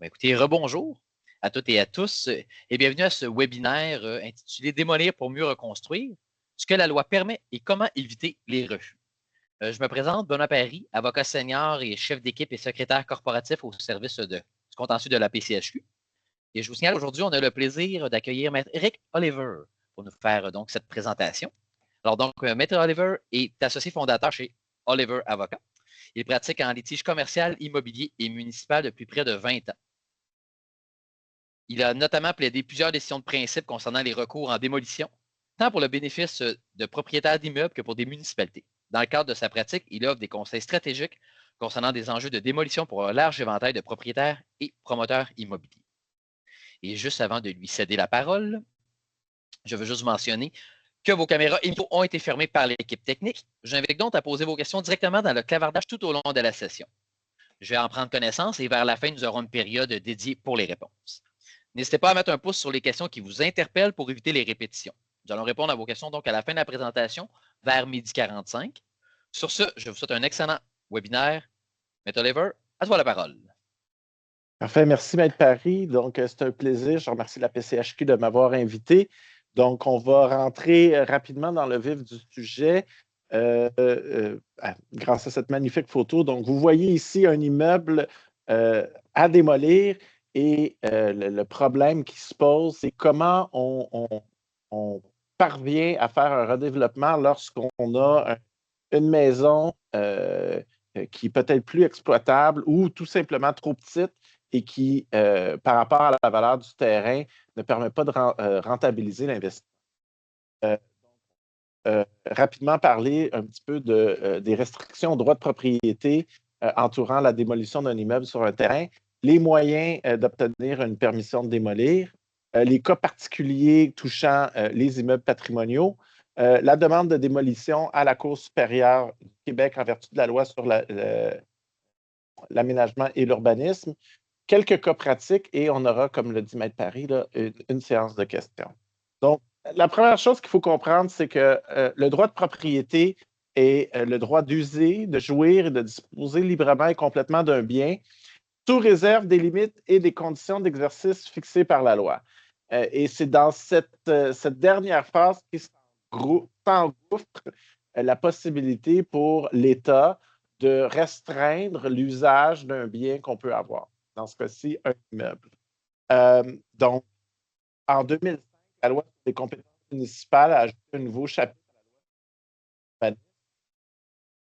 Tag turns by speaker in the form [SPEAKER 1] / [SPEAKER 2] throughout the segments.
[SPEAKER 1] Écoutez, rebonjour à toutes et à tous et bienvenue à ce webinaire intitulé Démolir pour mieux reconstruire, ce que la loi permet et comment éviter les refus. Je me présente, Benoît Paris, avocat senior et chef d'équipe et secrétaire corporatif au service du contentieux de la PCHQ. Et je vous signale, aujourd'hui, on a le plaisir d'accueillir Maître Eric Oliver pour nous faire donc cette présentation. Alors donc, Maître Oliver est associé fondateur chez Oliver Avocat. Il pratique en litige commercial, immobilier et municipal depuis près de 20 ans. Il a notamment plaidé plusieurs décisions de principe concernant les recours en démolition, tant pour le bénéfice de propriétaires d'immeubles que pour des municipalités. Dans le cadre de sa pratique, il offre des conseils stratégiques concernant des enjeux de démolition pour un large éventail de propriétaires et promoteurs immobiliers. Et juste avant de lui céder la parole, je veux juste mentionner que vos caméras et micros ont été fermées par l'équipe technique. J'invite donc à poser vos questions directement dans le clavardage tout au long de la session. Je vais en prendre connaissance et vers la fin, nous aurons une période dédiée pour les réponses. N'hésitez pas à mettre un pouce sur les questions qui vous interpellent pour éviter les répétitions. Nous allons répondre à vos questions donc à la fin de la présentation, vers 12h45. Sur ce, je vous souhaite un excellent webinaire. Maître Oliver, à toi la parole.
[SPEAKER 2] Parfait, merci Maître Paris. Donc, c'est un plaisir. Je remercie la PCHQ de m'avoir invité. Donc, on va rentrer rapidement dans le vif du sujet grâce à cette magnifique photo. Donc, vous voyez ici un immeuble à démolir et le problème qui se pose, c'est comment on parvient à faire un redéveloppement lorsqu'on a une maison qui est peut-être plus exploitable ou tout simplement trop petite et qui, par rapport à la valeur du terrain, ne permet pas de rentabiliser l'investissement. Rapidement parler un petit peu des restrictions au droit de propriété entourant la démolition d'un immeuble sur un terrain, les moyens d'obtenir une permission de démolir, les cas particuliers touchant les immeubles patrimoniaux, la demande de démolition à la Cour supérieure du Québec en vertu de la loi sur l'aménagement et l'urbanisme, quelques cas pratiques et on aura, comme le dit Maître Paris, là, une séance de questions. Donc, la première chose qu'il faut comprendre, c'est que le droit de propriété est le droit d'user, de jouir et de disposer librement et complètement d'un bien, sous réserve des limites et des conditions d'exercice fixées par la loi. Et c'est dans cette dernière phase qui s'engouffre la possibilité pour l'État de restreindre l'usage d'un bien qu'on peut avoir. Dans ce cas-ci, un immeuble. Donc, en 2005, la loi sur les compétences municipales a ajouté un nouveau chapitre à la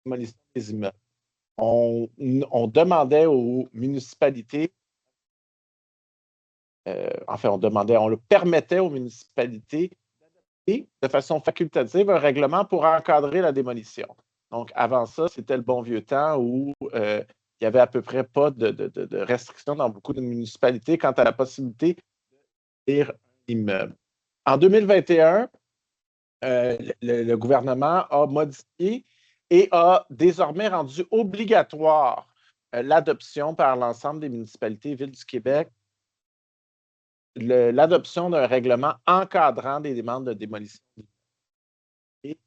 [SPEAKER 2] démolition des immeubles. On demandait aux municipalités, on le permettait aux municipalités d'adopter de façon facultative un règlement pour encadrer la démolition. Donc, avant ça, c'était le bon vieux temps où il n'y avait à peu près pas de restrictions dans beaucoup de municipalités quant à la possibilité de démolir un immeuble. En 2021, le gouvernement a modifié et a désormais rendu obligatoire l'adoption par l'ensemble des municipalités et villes du Québec, l'adoption d'un règlement encadrant des demandes de démolition. Et,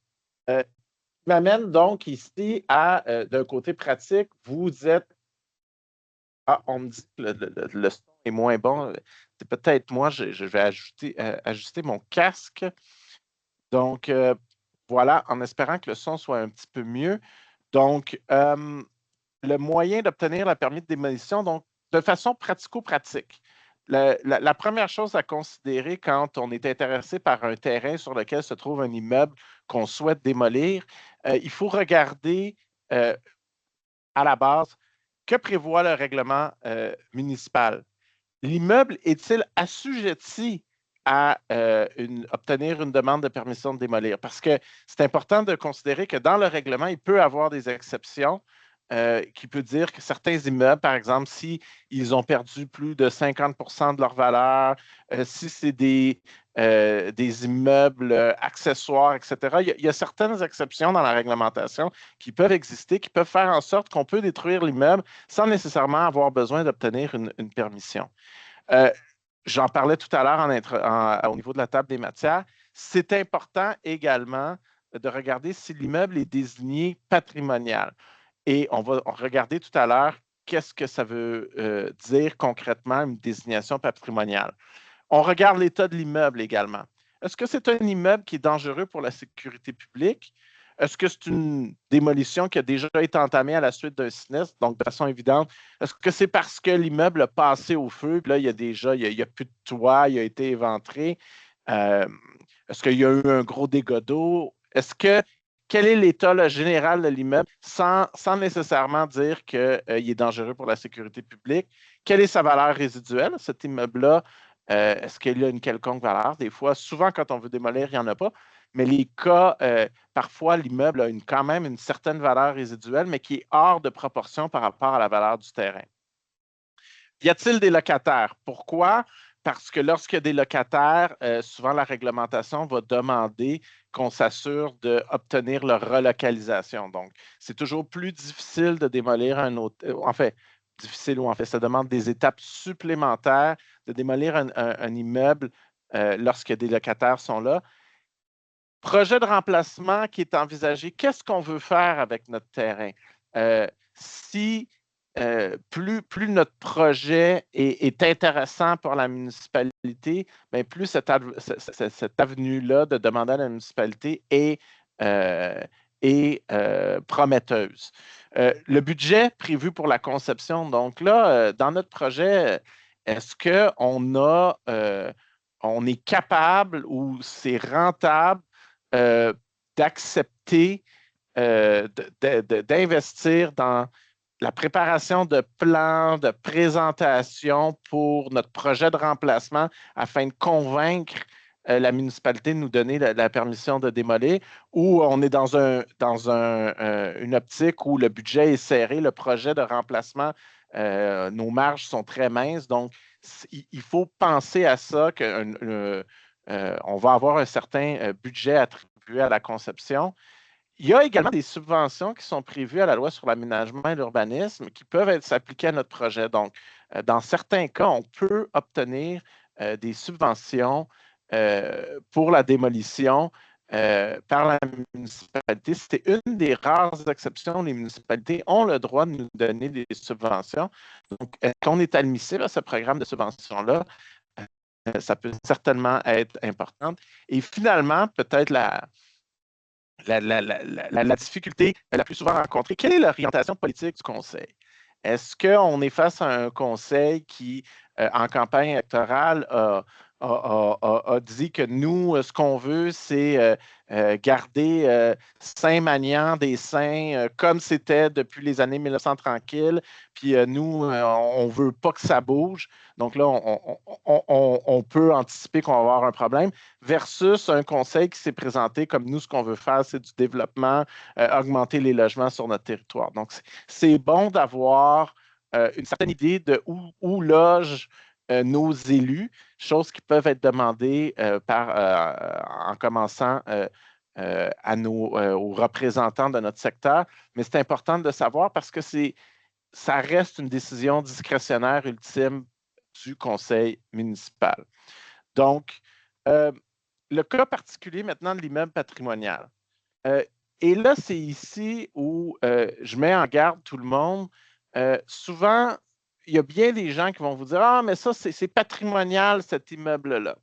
[SPEAKER 2] m'amène donc ici à, d'un côté pratique, vous êtes... Ah, on me dit que le son est moins bon. C'est peut-être moi, je vais ajuster mon casque. Donc, voilà, en espérant que le son soit un petit peu mieux. Donc, le moyen d'obtenir le permis de démolition, donc, de façon pratico-pratique. La première chose à considérer quand on est intéressé par un terrain sur lequel se trouve un immeuble qu'on souhaite démolir, il faut regarder à la base que prévoit le règlement municipal. L'immeuble est-il assujetti à obtenir une demande de permission de démolir? Parce que c'est important de considérer que dans le règlement, il peut y avoir des exceptions qui peut dire que certains immeubles, par exemple, s'ils ont perdu plus de 50% de leur valeur, si c'est des immeubles accessoires, etc., il y a certaines exceptions dans la réglementation qui peuvent exister, qui peuvent faire en sorte qu'on peut détruire l'immeuble sans nécessairement avoir besoin d'obtenir une permission. J'en parlais tout à l'heure au niveau de la table des matières. C'est important également de regarder si l'immeuble est désigné patrimonial. Et on va regarder tout à l'heure qu'est-ce que ça veut dire concrètement une désignation patrimoniale. On regarde l'état de l'immeuble également. Est-ce que c'est un immeuble qui est dangereux pour la sécurité publique? Est-ce que c'est une démolition qui a déjà été entamée à la suite d'un sinistre? Donc, de façon évidente, est-ce que c'est parce que l'immeuble a passé au feu, puis là, il y a plus de toit, il a été éventré? Est-ce qu'il y a eu un gros dégât d'eau? Quel est l'état général de l'immeuble sans nécessairement dire qu'il est dangereux pour la sécurité publique? Quelle est sa valeur résiduelle, cet immeuble-là? Est-ce qu'il a une quelconque valeur? Des fois, souvent, quand on veut démolir, il n'y en a pas. Mais les cas, parfois, l'immeuble a quand même une certaine valeur résiduelle, mais qui est hors de proportion par rapport à la valeur du terrain. Y a-t-il des locataires? Pourquoi? Parce que lorsqu'il y a des locataires, souvent la réglementation va demander qu'on s'assure d'obtenir leur relocalisation. Donc, c'est toujours plus difficile de démolir un hôtel. En fait, difficile ou en fait, ça demande des étapes supplémentaires de démolir un immeuble lorsque des locataires sont là. Projet de remplacement qui est envisagé, qu'est-ce qu'on veut faire avec notre terrain? Si plus notre projet est intéressant pour la municipalité, bien, plus cette avenue-là de demander à la municipalité est prometteuse. Le budget prévu pour la conception, donc là, dans notre projet, est-ce on est capable ou c'est rentable d'accepter d'investir dans la préparation de plans, de présentations pour notre projet de remplacement afin de convaincre la municipalité de nous donner la permission de démolir, ou on est dans une optique où le budget est serré, le projet de remplacement, nos marges sont très minces. Donc, il faut penser à ça, qu'on va avoir un certain budget attribué à la conception. Il y a également des subventions qui sont prévues à la loi sur l'aménagement et l'urbanisme qui peuvent s'appliquer à notre projet. Donc, dans certains cas, on peut obtenir des subventions pour la démolition par la municipalité. C'est une des rares exceptions où les municipalités ont le droit de nous donner des subventions. Donc, est-ce qu'on est admissible à ce programme de subvention-là? Ça peut certainement être important. Et finalement, peut-être la difficulté la plus souvent rencontrée, quelle est l'orientation politique du conseil? Est-ce qu'on est face à un conseil qui, en campagne électorale, a dit que nous, ce qu'on veut, c'est garder Saint-Magnant des Saints comme c'était depuis les années 1900 tranquilles, puis nous, on ne veut pas que ça bouge. Donc là, on peut anticiper qu'on va avoir un problème, versus un conseil qui s'est présenté comme nous, ce qu'on veut faire, c'est du développement, augmenter les logements sur notre territoire. Donc, c'est bon d'avoir une certaine idée de où logent nos élus, choses qui peuvent être demandées en commençant aux représentants de notre secteur. Mais c'est important de savoir parce que ça reste une décision discrétionnaire ultime du conseil municipal. Donc, le cas particulier maintenant de l'immeuble patrimonial. Et là, c'est ici où je mets en garde tout le monde. Souvent, il y a bien des gens qui vont vous dire: ah, mais ça, c'est patrimonial, cet immeuble-là.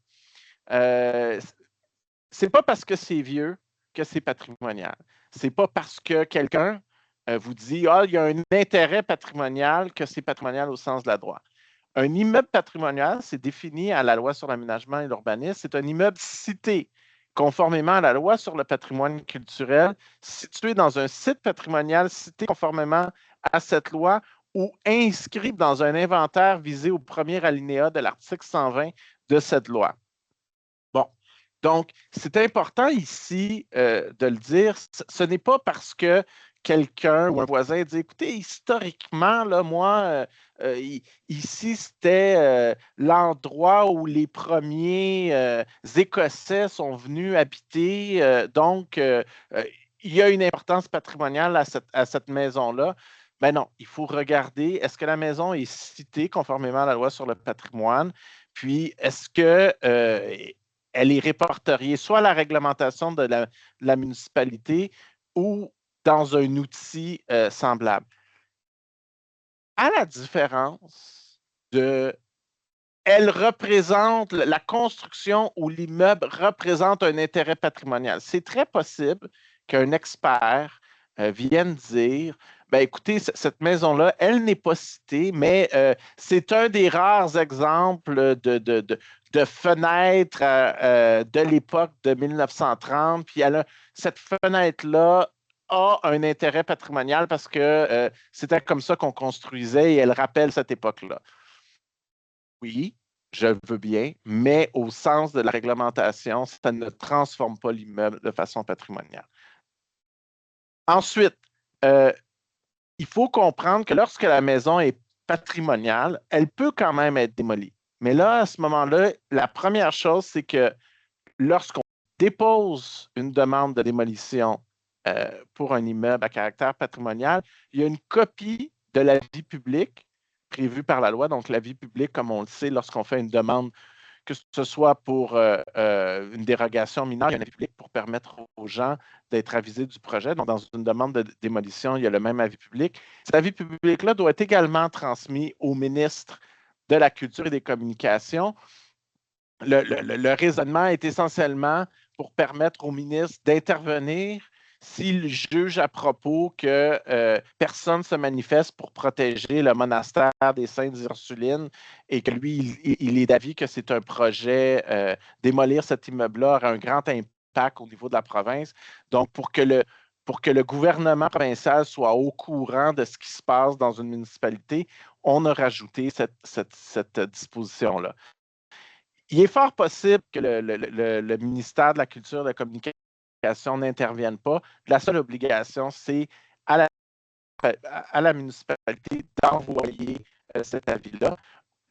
[SPEAKER 2] C'est pas parce que c'est vieux que c'est patrimonial. C'est pas parce que quelqu'un vous dit: ah, il y a un intérêt patrimonial que c'est patrimonial au sens de la loi. Un immeuble patrimonial, c'est défini à la loi sur l'aménagement et l'urbanisme. C'est un immeuble cité conformément à la loi sur le patrimoine culturel, situé dans un site patrimonial cité conformément à cette loi ou inscrit dans un inventaire visé au premier alinéa de l'article 120 de cette loi. Bon, donc, c'est important ici de le dire. Ce n'est pas parce que quelqu'un ou un voisin dit: écoutez, historiquement, là, moi, ici, c'était l'endroit où les premiers Écossais sont venus habiter. Donc, il y a une importance patrimoniale à cette maison-là. Ben non, il faut regarder, est-ce que la maison est citée conformément à la loi sur le patrimoine? Puis, est-ce que elle est répertoriée soit à la réglementation de la municipalité ou dans un outil semblable. à la différence de... Elle représente, la construction ou l'immeuble représente un intérêt patrimonial. C'est très possible qu'un expert vienne dire, ben écoutez, cette maison-là, elle n'est pas citée, mais c'est un des rares exemples de fenêtres de l'époque de 1930. Puis cette fenêtre-là a un intérêt patrimonial parce que c'était comme ça qu'on construisait et elle rappelle cette époque-là. Oui, je veux bien, mais au sens de la réglementation, ça ne transforme pas l'immeuble de façon patrimoniale. Ensuite, euh, il faut comprendre que lorsque la maison est patrimoniale, elle peut quand même être démolie. Mais là, à ce moment-là, la première chose, c'est que lorsqu'on dépose une demande de démolition pour un immeuble à caractère patrimonial, il y a une copie de l'avis public prévu par la loi. Donc, l'avis public, comme on le sait, lorsqu'on fait une demande, que ce soit pour une dérogation mineure, il y a un avis public pour permettre aux gens d'être avisés du projet. Donc, dans une demande de démolition, il y a le même avis public. Cet avis public-là doit être également transmis au ministre de la Culture et des Communications. Le raisonnement est essentiellement pour permettre au ministre d'intervenir s'il juge à propos que personne ne se manifeste pour protéger le monastère des Saintes Ursulines et que lui, il est d'avis que c'est un projet, démolir cet immeuble-là aura un grand impact au niveau de la province. Donc, pour que le gouvernement provincial soit au courant de ce qui se passe dans une municipalité, on a rajouté cette disposition-là. Il est fort possible que le ministère de la Culture et de la Communication n'intervienne pas. La seule obligation, c'est à la municipalité d'envoyer cet avis-là.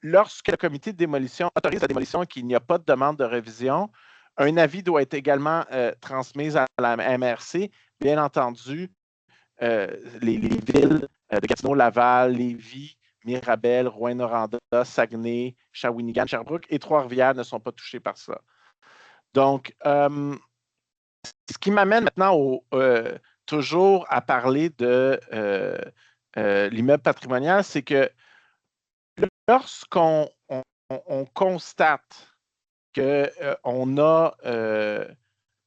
[SPEAKER 2] Lorsque le comité de démolition autorise la démolition et qu'il n'y a pas de demande de révision, un avis doit être également transmis à la MRC. Bien entendu, les villes de Gatineau, Laval, Lévis, Mirabel, Rouyn-Noranda, Saguenay, Shawinigan, Sherbrooke et Trois-Rivières ne sont pas touchés par ça. Donc, ce qui m'amène maintenant toujours à parler de l'immeuble patrimonial, c'est que lorsqu'on constate qu'on a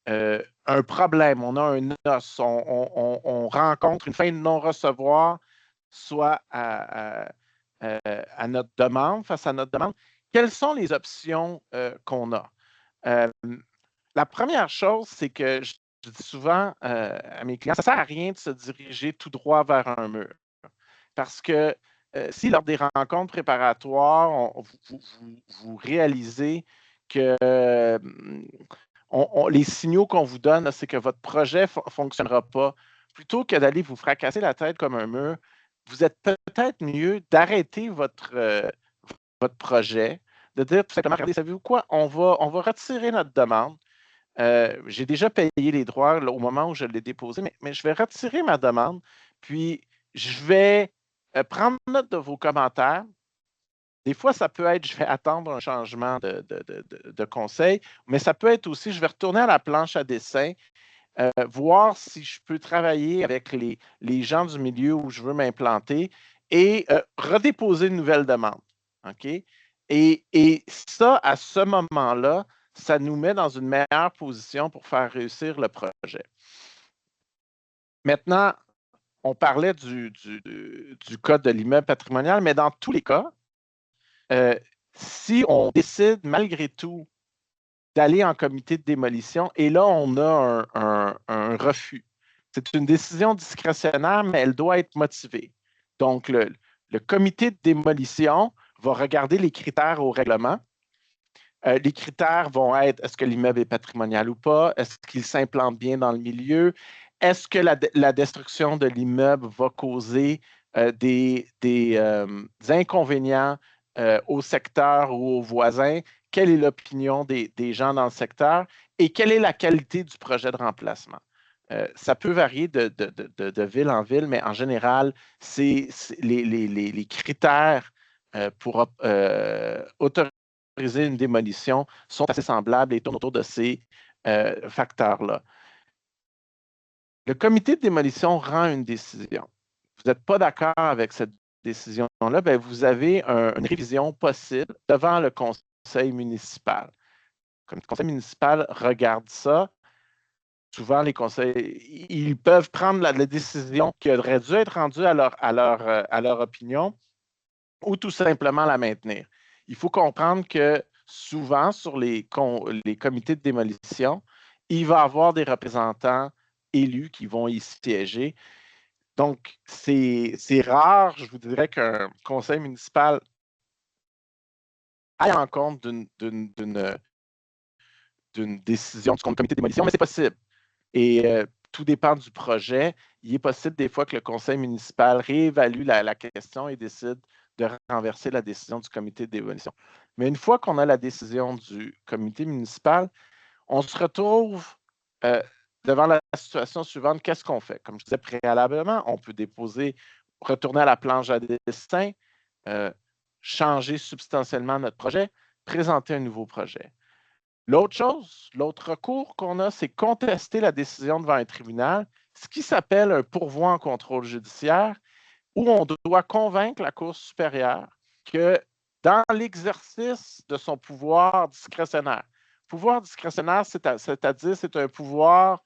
[SPEAKER 2] un problème, on a un os, on rencontre une fin de non-recevoir, soit à notre demande, face à notre demande, quelles sont les options qu'on a? La première chose, c'est que je dis souvent à mes clients, ça ne sert à rien de se diriger tout droit vers un mur. Parce que si lors des rencontres préparatoires, vous réalisez que les signaux qu'on vous donne, c'est que votre projet ne fonctionnera pas, plutôt que d'aller vous fracasser la tête comme un mur, vous êtes peut-être mieux d'arrêter votre projet, de dire tout simplement, regardez, savez-vous quoi, on va retirer notre demande. J'ai déjà payé les droits là, au moment où je l'ai déposé, mais je vais retirer ma demande, puis je vais prendre note de vos commentaires. Des fois, ça peut être, je vais attendre un changement de conseil, mais ça peut être aussi, je vais retourner à la planche à dessin, voir si je peux travailler avec les gens du milieu où je veux m'implanter et redéposer une nouvelle demande. OK? Et ça, à ce moment-là, ça nous met dans une meilleure position pour faire réussir le projet. Maintenant, on parlait du code de l'immeuble patrimonial, mais dans tous les cas, si on décide malgré tout d'aller en comité de démolition, et là, on a un refus. C'est une décision discrétionnaire, mais elle doit être motivée. Donc, le comité de démolition va regarder les critères au règlement. Les critères vont être, est-ce que l'immeuble est patrimonial ou pas? Est-ce qu'il s'implante bien dans le milieu? Est-ce que la destruction de l'immeuble va causer des inconvénients au secteur ou aux voisins? Quelle est l'opinion des gens dans le secteur? Et quelle est la qualité du projet de remplacement? Ça peut varier de ville en ville, mais en général, c'est les critères pour autoriser une démolition sont assez semblables et tournent autour de ces facteurs-là. Le comité de démolition rend une décision. Vous n'êtes pas d'accord avec cette décision-là, ben, vous avez une révision possible devant le conseil municipal. Comme le conseil municipal regarde ça, souvent les conseils, ils peuvent prendre la décision qui aurait dû être rendue à leur opinion ou tout simplement la maintenir. Il faut comprendre que souvent, sur les comités de démolition, il va y avoir des représentants élus qui vont y siéger. Donc, c'est rare, je vous dirais, qu'un conseil municipal aille en compte d'une décision du comité de démolition, mais c'est possible. Et tout dépend du projet. Il est possible des fois que le conseil municipal réévalue la question et décide de renverser la décision du comité de démolition. Mais une fois qu'on a la décision du comité municipal, on se retrouve devant la situation suivante. Qu'est-ce qu'on fait? Comme je disais préalablement, on peut retourner à la planche à dessin, changer substantiellement notre projet, présenter un nouveau projet. L'autre chose, l'autre recours qu'on a, c'est contester la décision devant un tribunal, ce qui s'appelle un pourvoi en contrôle judiciaire, où on doit convaincre la Cour supérieure que dans l'exercice de son pouvoir discrétionnaire, c'est-à-dire c'est un pouvoir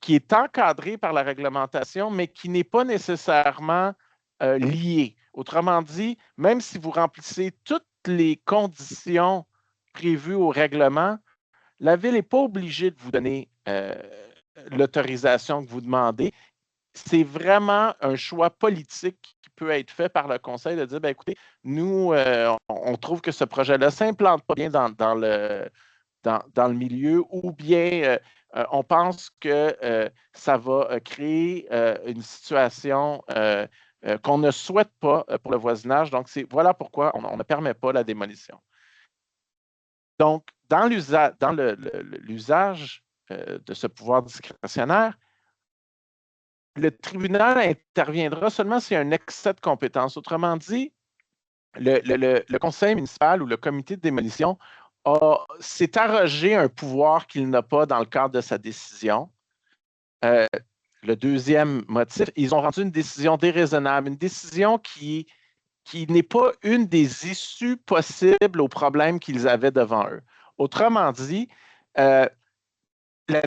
[SPEAKER 2] qui est encadré par la réglementation, mais qui n'est pas nécessairement lié. Autrement dit, même si vous remplissez toutes les conditions prévues au règlement, la Ville n'est pas obligée de vous donner l'autorisation que vous demandez. C'est vraiment un choix politique qui peut être fait par le Conseil de dire, bien, écoutez, nous, on trouve que ce projet-là ne s'implante pas bien dans le milieu, ou bien on pense que ça va créer une situation qu'on ne souhaite pas pour le voisinage. Donc, voilà pourquoi on ne permet pas la démolition. Donc, dans l'usage de ce pouvoir discrétionnaire, le tribunal interviendra seulement s'il y a un excès de compétence. Autrement dit, le conseil municipal ou le comité de démolition s'est arrogé un pouvoir qu'il n'a pas dans le cadre de sa décision. Le deuxième motif, ils ont rendu une décision déraisonnable, une décision qui n'est pas une des issues possibles aux problèmes qu'ils avaient devant eux. Autrement dit, la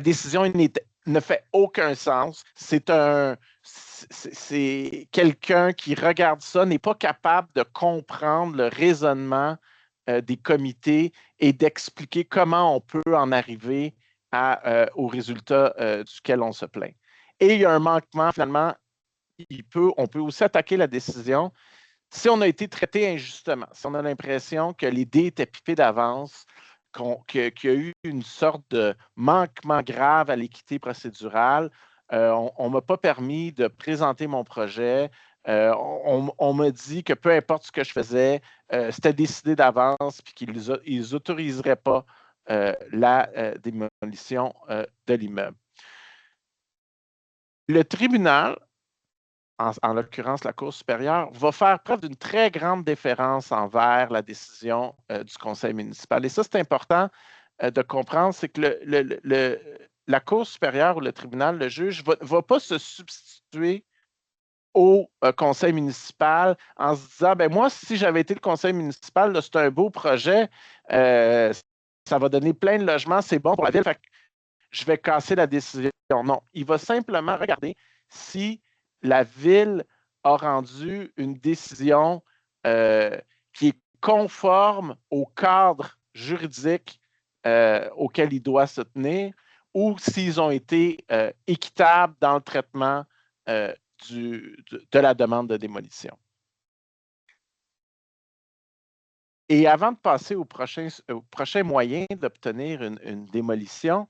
[SPEAKER 2] décision ne fait aucun sens. C'est quelqu'un qui regarde ça, n'est pas capable de comprendre le raisonnement des comités et d'expliquer comment on peut en arriver au résultat duquel on se plaint. Et il y a un manquement, finalement, on peut aussi attaquer la décision si on a été traité injustement, si on a l'impression que les dés étaient pipés d'avance, qu'il y a eu une sorte de manquement grave à l'équité procédurale, on ne m'a pas permis de présenter mon projet, on m'a dit que peu importe ce que je faisais, c'était décidé d'avance et qu'ils n'autoriseraient pas la démolition de l'immeuble. Le tribunal, en l'occurrence la Cour supérieure, va faire preuve d'une très grande déférence envers la décision du conseil municipal. Et ça, c'est important de comprendre, c'est que la Cour supérieure ou le tribunal, le juge, ne va pas se substituer au conseil municipal en se disant, ben moi, si j'avais été le conseil municipal, c'est un beau projet, ça va donner plein de logements, c'est bon pour la ville, fait que je vais casser la décision. Non, il va simplement regarder si la Ville a rendu une décision qui est conforme au cadre juridique auquel il doit se tenir, ou s'ils ont été équitables dans le traitement de la demande de démolition. Et avant de passer au prochain moyen d'obtenir une démolition,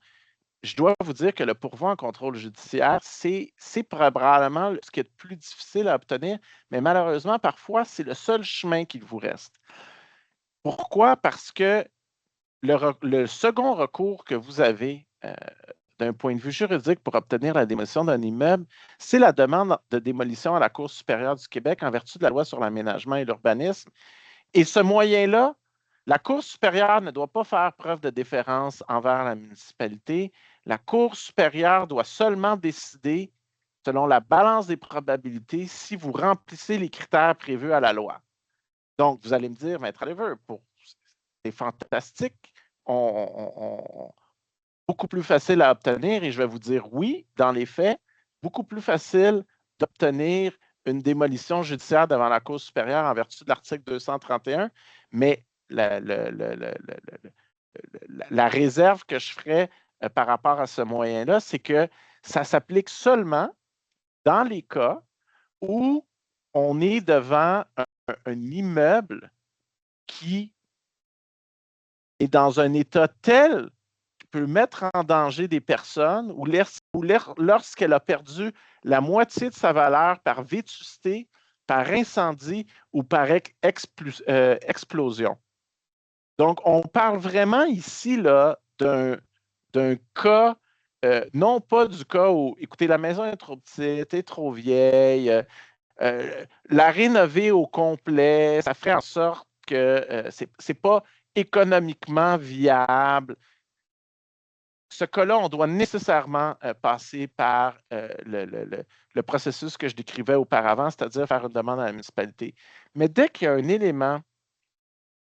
[SPEAKER 2] je dois vous dire que le pourvoi en contrôle judiciaire, c'est probablement ce qui est le plus difficile à obtenir, mais malheureusement, parfois, c'est le seul chemin qu'il vous reste. Pourquoi? Parce que le second recours que vous avez d'un point de vue juridique pour obtenir la démolition d'un immeuble, c'est la demande de démolition à la Cour supérieure du Québec en vertu de la loi sur l'aménagement et l'urbanisme. Et ce moyen-là, la Cour supérieure ne doit pas faire preuve de déférence envers la municipalité. La Cour supérieure doit seulement décider selon la balance des probabilités si vous remplissez les critères prévus à la loi. Donc, vous allez me dire, Maître Oliver, c'est fantastique, beaucoup plus facile à obtenir, et je vais vous dire oui, dans les faits, beaucoup plus facile d'obtenir une démolition judiciaire devant la Cour supérieure en vertu de l'article 231, mais la réserve que je ferais par rapport à ce moyen-là, c'est que ça s'applique seulement dans les cas où on est devant un immeuble qui est dans un état tel qu'il peut mettre en danger des personnes ou lorsqu'elle a perdu la moitié de sa valeur par vétusté, par incendie ou par explosion. Donc, on parle vraiment ici là, d'un cas, non pas du cas où, écoutez, la maison est trop petite, est trop vieille, la rénover au complet, ça ferait en sorte que ce n'est pas économiquement viable. Ce cas-là, on doit nécessairement passer par le processus que je décrivais auparavant, c'est-à-dire faire une demande à la municipalité. Mais dès qu'il y a un élément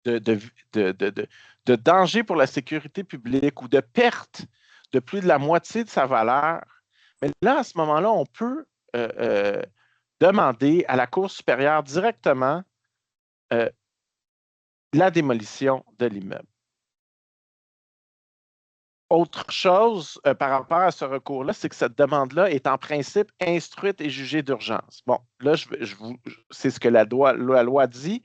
[SPEAKER 2] de danger pour la sécurité publique ou de perte de plus de la moitié de sa valeur, mais là, à ce moment-là, on peut demander à la Cour supérieure directement la démolition de l'immeuble. Autre chose par rapport à ce recours-là, c'est que cette demande-là est en principe instruite et jugée d'urgence. Bon, là, c'est ce que la loi dit.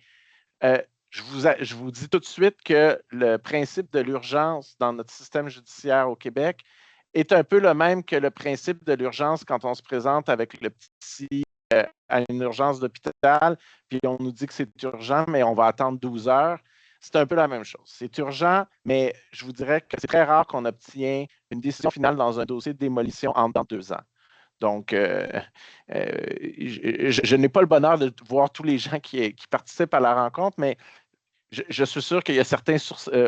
[SPEAKER 2] Je vous dis tout de suite que le principe de l'urgence dans notre système judiciaire au Québec est un peu le même que le principe de l'urgence quand on se présente avec le petit à une urgence d'hôpital, puis on nous dit que c'est urgent, mais on va attendre 12 heures. C'est un peu la même chose. C'est urgent, mais je vous dirais que c'est très rare qu'on obtient une décision finale dans un dossier de démolition en 2 ans. Donc, je n'ai pas le bonheur de voir tous les gens qui participent à la rencontre, mais je suis sûr qu'il y a certains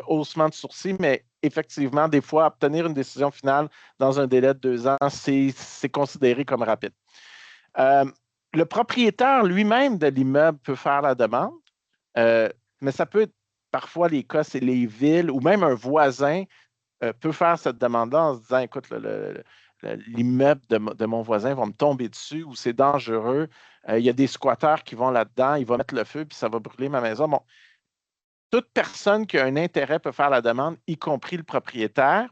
[SPEAKER 2] haussements de sourcils, mais effectivement, des fois, obtenir une décision finale dans un délai de 2 ans, c'est considéré comme rapide. Le propriétaire lui-même de l'immeuble peut faire la demande, mais ça peut être parfois les cas, c'est les villes ou même un voisin peut faire cette demande-là en se disant, écoute, l'immeuble de mon voisin va me tomber dessus ou c'est dangereux. Il y a des squatteurs qui vont là-dedans, ils vont mettre le feu puis ça va brûler ma maison. Bon, toute personne qui a un intérêt peut faire la demande, y compris le propriétaire.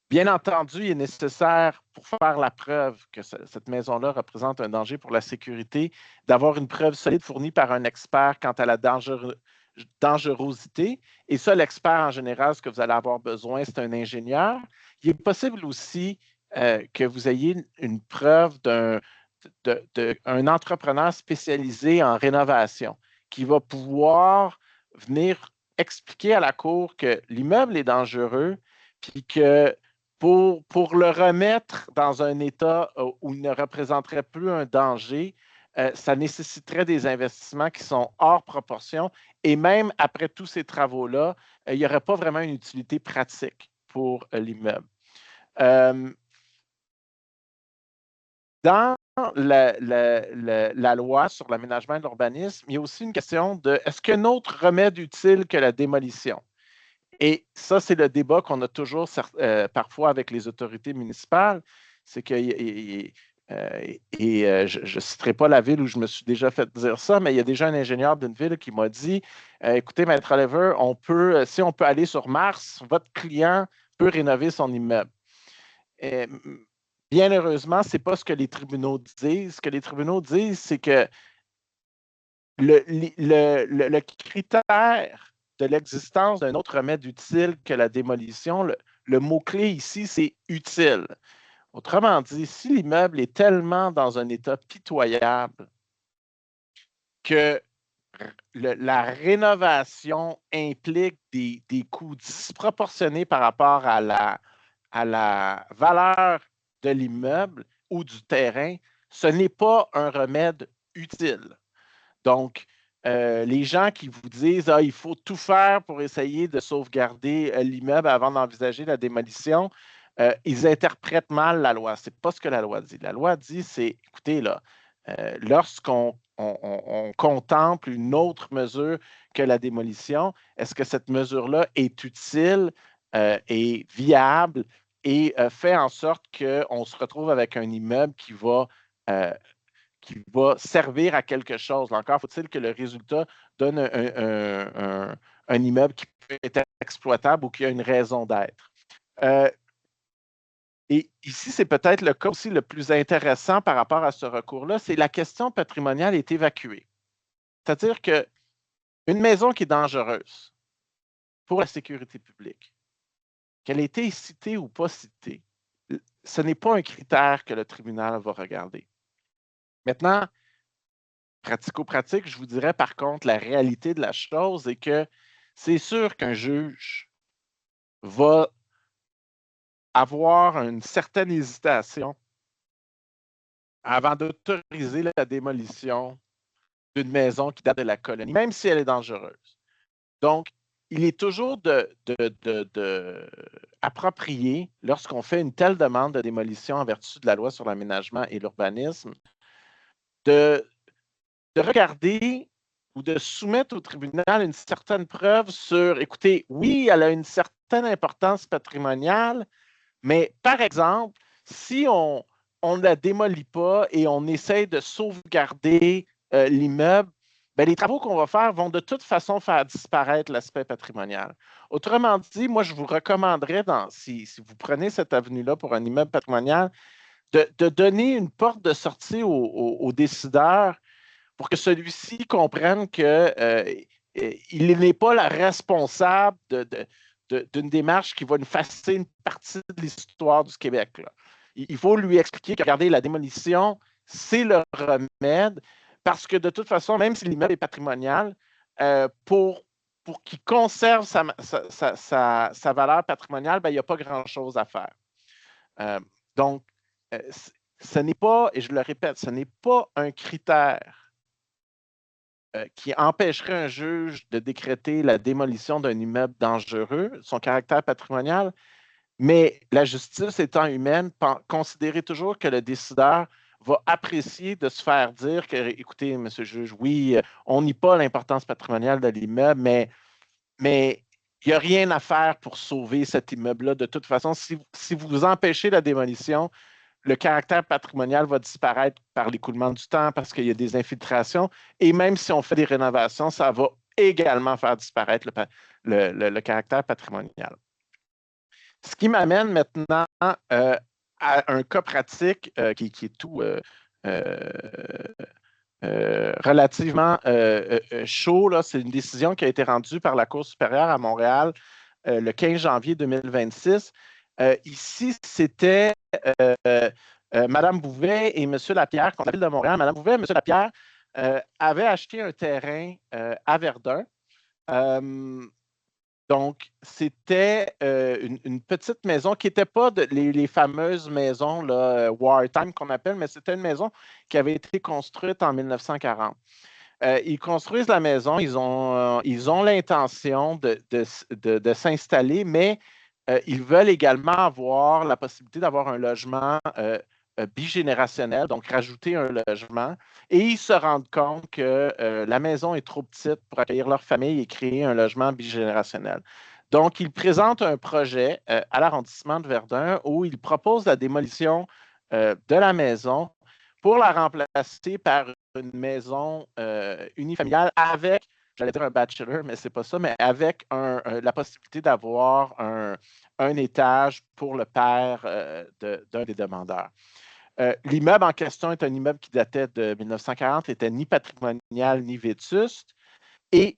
[SPEAKER 2] Bien entendu, il est nécessaire, pour faire la preuve que cette maison-là représente un danger pour la sécurité, d'avoir une preuve solide fournie par un expert quant à la dangerosité. Et ça, l'expert, en général, ce que vous allez avoir besoin, c'est un ingénieur. Il est possible aussi que vous ayez une preuve d'un entrepreneur spécialisé en rénovation qui va pouvoir venir expliquer à la Cour que l'immeuble est dangereux, puis que pour le remettre dans un état où il ne représenterait plus un danger, ça nécessiterait des investissements qui sont hors proportion. Et même après tous ces travaux-là, il n'y aurait pas vraiment une utilité pratique pour l'immeuble. Dans la loi sur l'aménagement et l'urbanisme, il y a aussi une question de est-ce qu'il y a un autre remède utile que la démolition? Et ça, c'est le débat qu'on a toujours parfois avec les autorités municipales. C'est que, je ne citerai pas la ville où je me suis déjà fait dire ça, mais il y a déjà un ingénieur d'une ville qui m'a dit écoutez, Maître Oliver, si on peut aller sur Mars, votre client peut rénover son immeuble. Bien heureusement, ce n'est pas ce que les tribunaux disent. Ce que les tribunaux disent, c'est que le critère de l'existence d'un autre remède utile que la démolition, le mot-clé ici, c'est utile. Autrement dit, si l'immeuble est tellement dans un état pitoyable que la rénovation implique des coûts disproportionnés par rapport à la valeur de l'immeuble ou du terrain, ce n'est pas un remède utile. Donc, les gens qui vous disent « il faut tout faire pour essayer de sauvegarder l'immeuble avant d'envisager la démolition », ils interprètent mal la loi. Ce n'est pas ce que la loi dit. La loi dit, c'est, écoutez, là, lorsqu'on on contemple une autre mesure que la démolition, est-ce que cette mesure-là est utile et viable et fait en sorte qu'on se retrouve avec un immeuble qui va servir à quelque chose. Là encore, faut-il que le résultat donne un immeuble qui peut être exploitable ou qui a une raison d'être. Et ici, c'est peut-être le cas aussi le plus intéressant par rapport à ce recours-là, c'est la question patrimoniale est évacuée. C'est-à-dire qu'une maison qui est dangereuse pour la sécurité publique, qu'elle ait été citée ou pas citée, ce n'est pas un critère que le tribunal va regarder. Maintenant, pratico-pratique, je vous dirais par contre, la réalité de la chose est que c'est sûr qu'un juge va avoir une certaine hésitation avant d'autoriser la démolition d'une maison qui date de la colonie, même si elle est dangereuse. Donc, il est toujours approprié, lorsqu'on fait une telle demande de démolition en vertu de la loi sur l'aménagement et l'urbanisme, de regarder ou de soumettre au tribunal une certaine preuve sur, écoutez, oui, elle a une certaine importance patrimoniale, mais par exemple, si on ne la démolit pas et on essaie de sauvegarder l'immeuble, ben, les travaux qu'on va faire vont de toute façon faire disparaître l'aspect patrimonial. Autrement dit, moi, je vous recommanderais, si vous prenez cette avenue-là pour un immeuble patrimonial, de donner une porte de sortie aux décideurs pour que celui-ci comprenne qu'il n'est pas la responsable d'une démarche qui va nous effacer une partie de l'histoire du Québec. Là. Il faut lui expliquer que, regardez, la démolition, c'est le remède, parce que de toute façon, même si l'immeuble est patrimonial, pour qu'il conserve sa valeur patrimoniale, ben, il n'y a pas grand-chose à faire. Donc, ce n'est pas, et je le répète, ce n'est pas un critère qui empêcherait un juge de décréter la démolition d'un immeuble dangereux, son caractère patrimonial, mais la justice étant humaine, considérez toujours que le décideur va apprécier de se faire dire que, écoutez, monsieur le juge, oui, on nie pas l'importance patrimoniale de l'immeuble, mais il n'y a rien à faire pour sauver cet immeuble-là. De toute façon, si vous empêchez la démolition, le caractère patrimonial va disparaître par l'écoulement du temps parce qu'il y a des infiltrations. Et même si on fait des rénovations, ça va également faire disparaître le caractère patrimonial. Ce qui m'amène maintenant à un cas pratique qui est tout relativement chaud. C'est une décision qui a été rendue par la Cour supérieure à Montréal le 15 janvier 2026. Ici, c'était Mme Bouvet et M. Lapierre, qu'on appelle de Montréal. Mme Bouvet et M. Lapierre avaient acheté un terrain à Verdun. Donc, c'était une petite maison qui n'était pas les fameuses maisons là, wartime qu'on appelle, mais c'était une maison qui avait été construite en 1940. Ils construisent la maison, ils ont l'intention de s'installer, mais ils veulent également avoir la possibilité d'avoir un logement bigénérationnel, donc rajouter un logement. Et ils se rendent compte que la maison est trop petite pour accueillir leur famille et créer un logement bigénérationnel. Donc, ils présentent un projet à l'arrondissement de Verdun où ils proposent la démolition de la maison pour la remplacer par une maison unifamiliale avec, j'allais dire un bachelor, mais ce n'est pas ça, mais avec la possibilité d'avoir un étage pour le père d'un des demandeurs. L'immeuble en question est un immeuble qui datait de 1940, n'était ni patrimonial ni vétuste. Et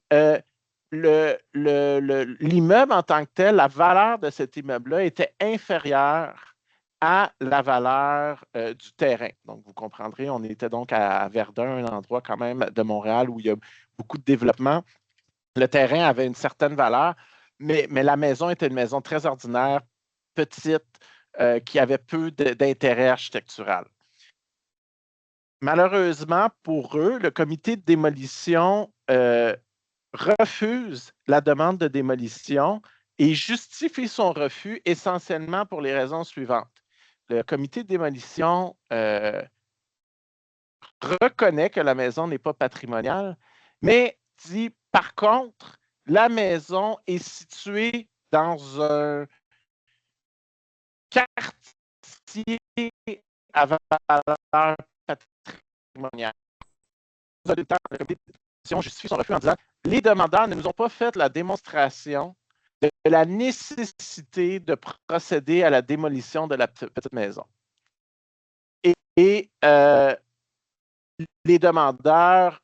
[SPEAKER 2] l'immeuble en tant que tel, la valeur de cet immeuble-là était inférieure à la valeur du terrain. Donc, vous comprendrez, on était donc à Verdun, un endroit quand même de Montréal où il y a beaucoup de développement. Le terrain avait une certaine valeur, mais la maison était une maison très ordinaire, petite, qui avait peu d'intérêt architectural. Malheureusement pour eux, le comité de démolition refuse la demande de démolition et justifie son refus essentiellement pour les raisons suivantes. Le comité de démolition reconnaît que la maison n'est pas patrimoniale, mais dit, par contre, la maison est située dans un quartier à valeur patrimoniale. Le comité de démolition justifie son refus en disant « Les demandeurs ne nous ont pas fait la démonstration de la nécessité de procéder à la démolition de la petite maison. » Et les demandeurs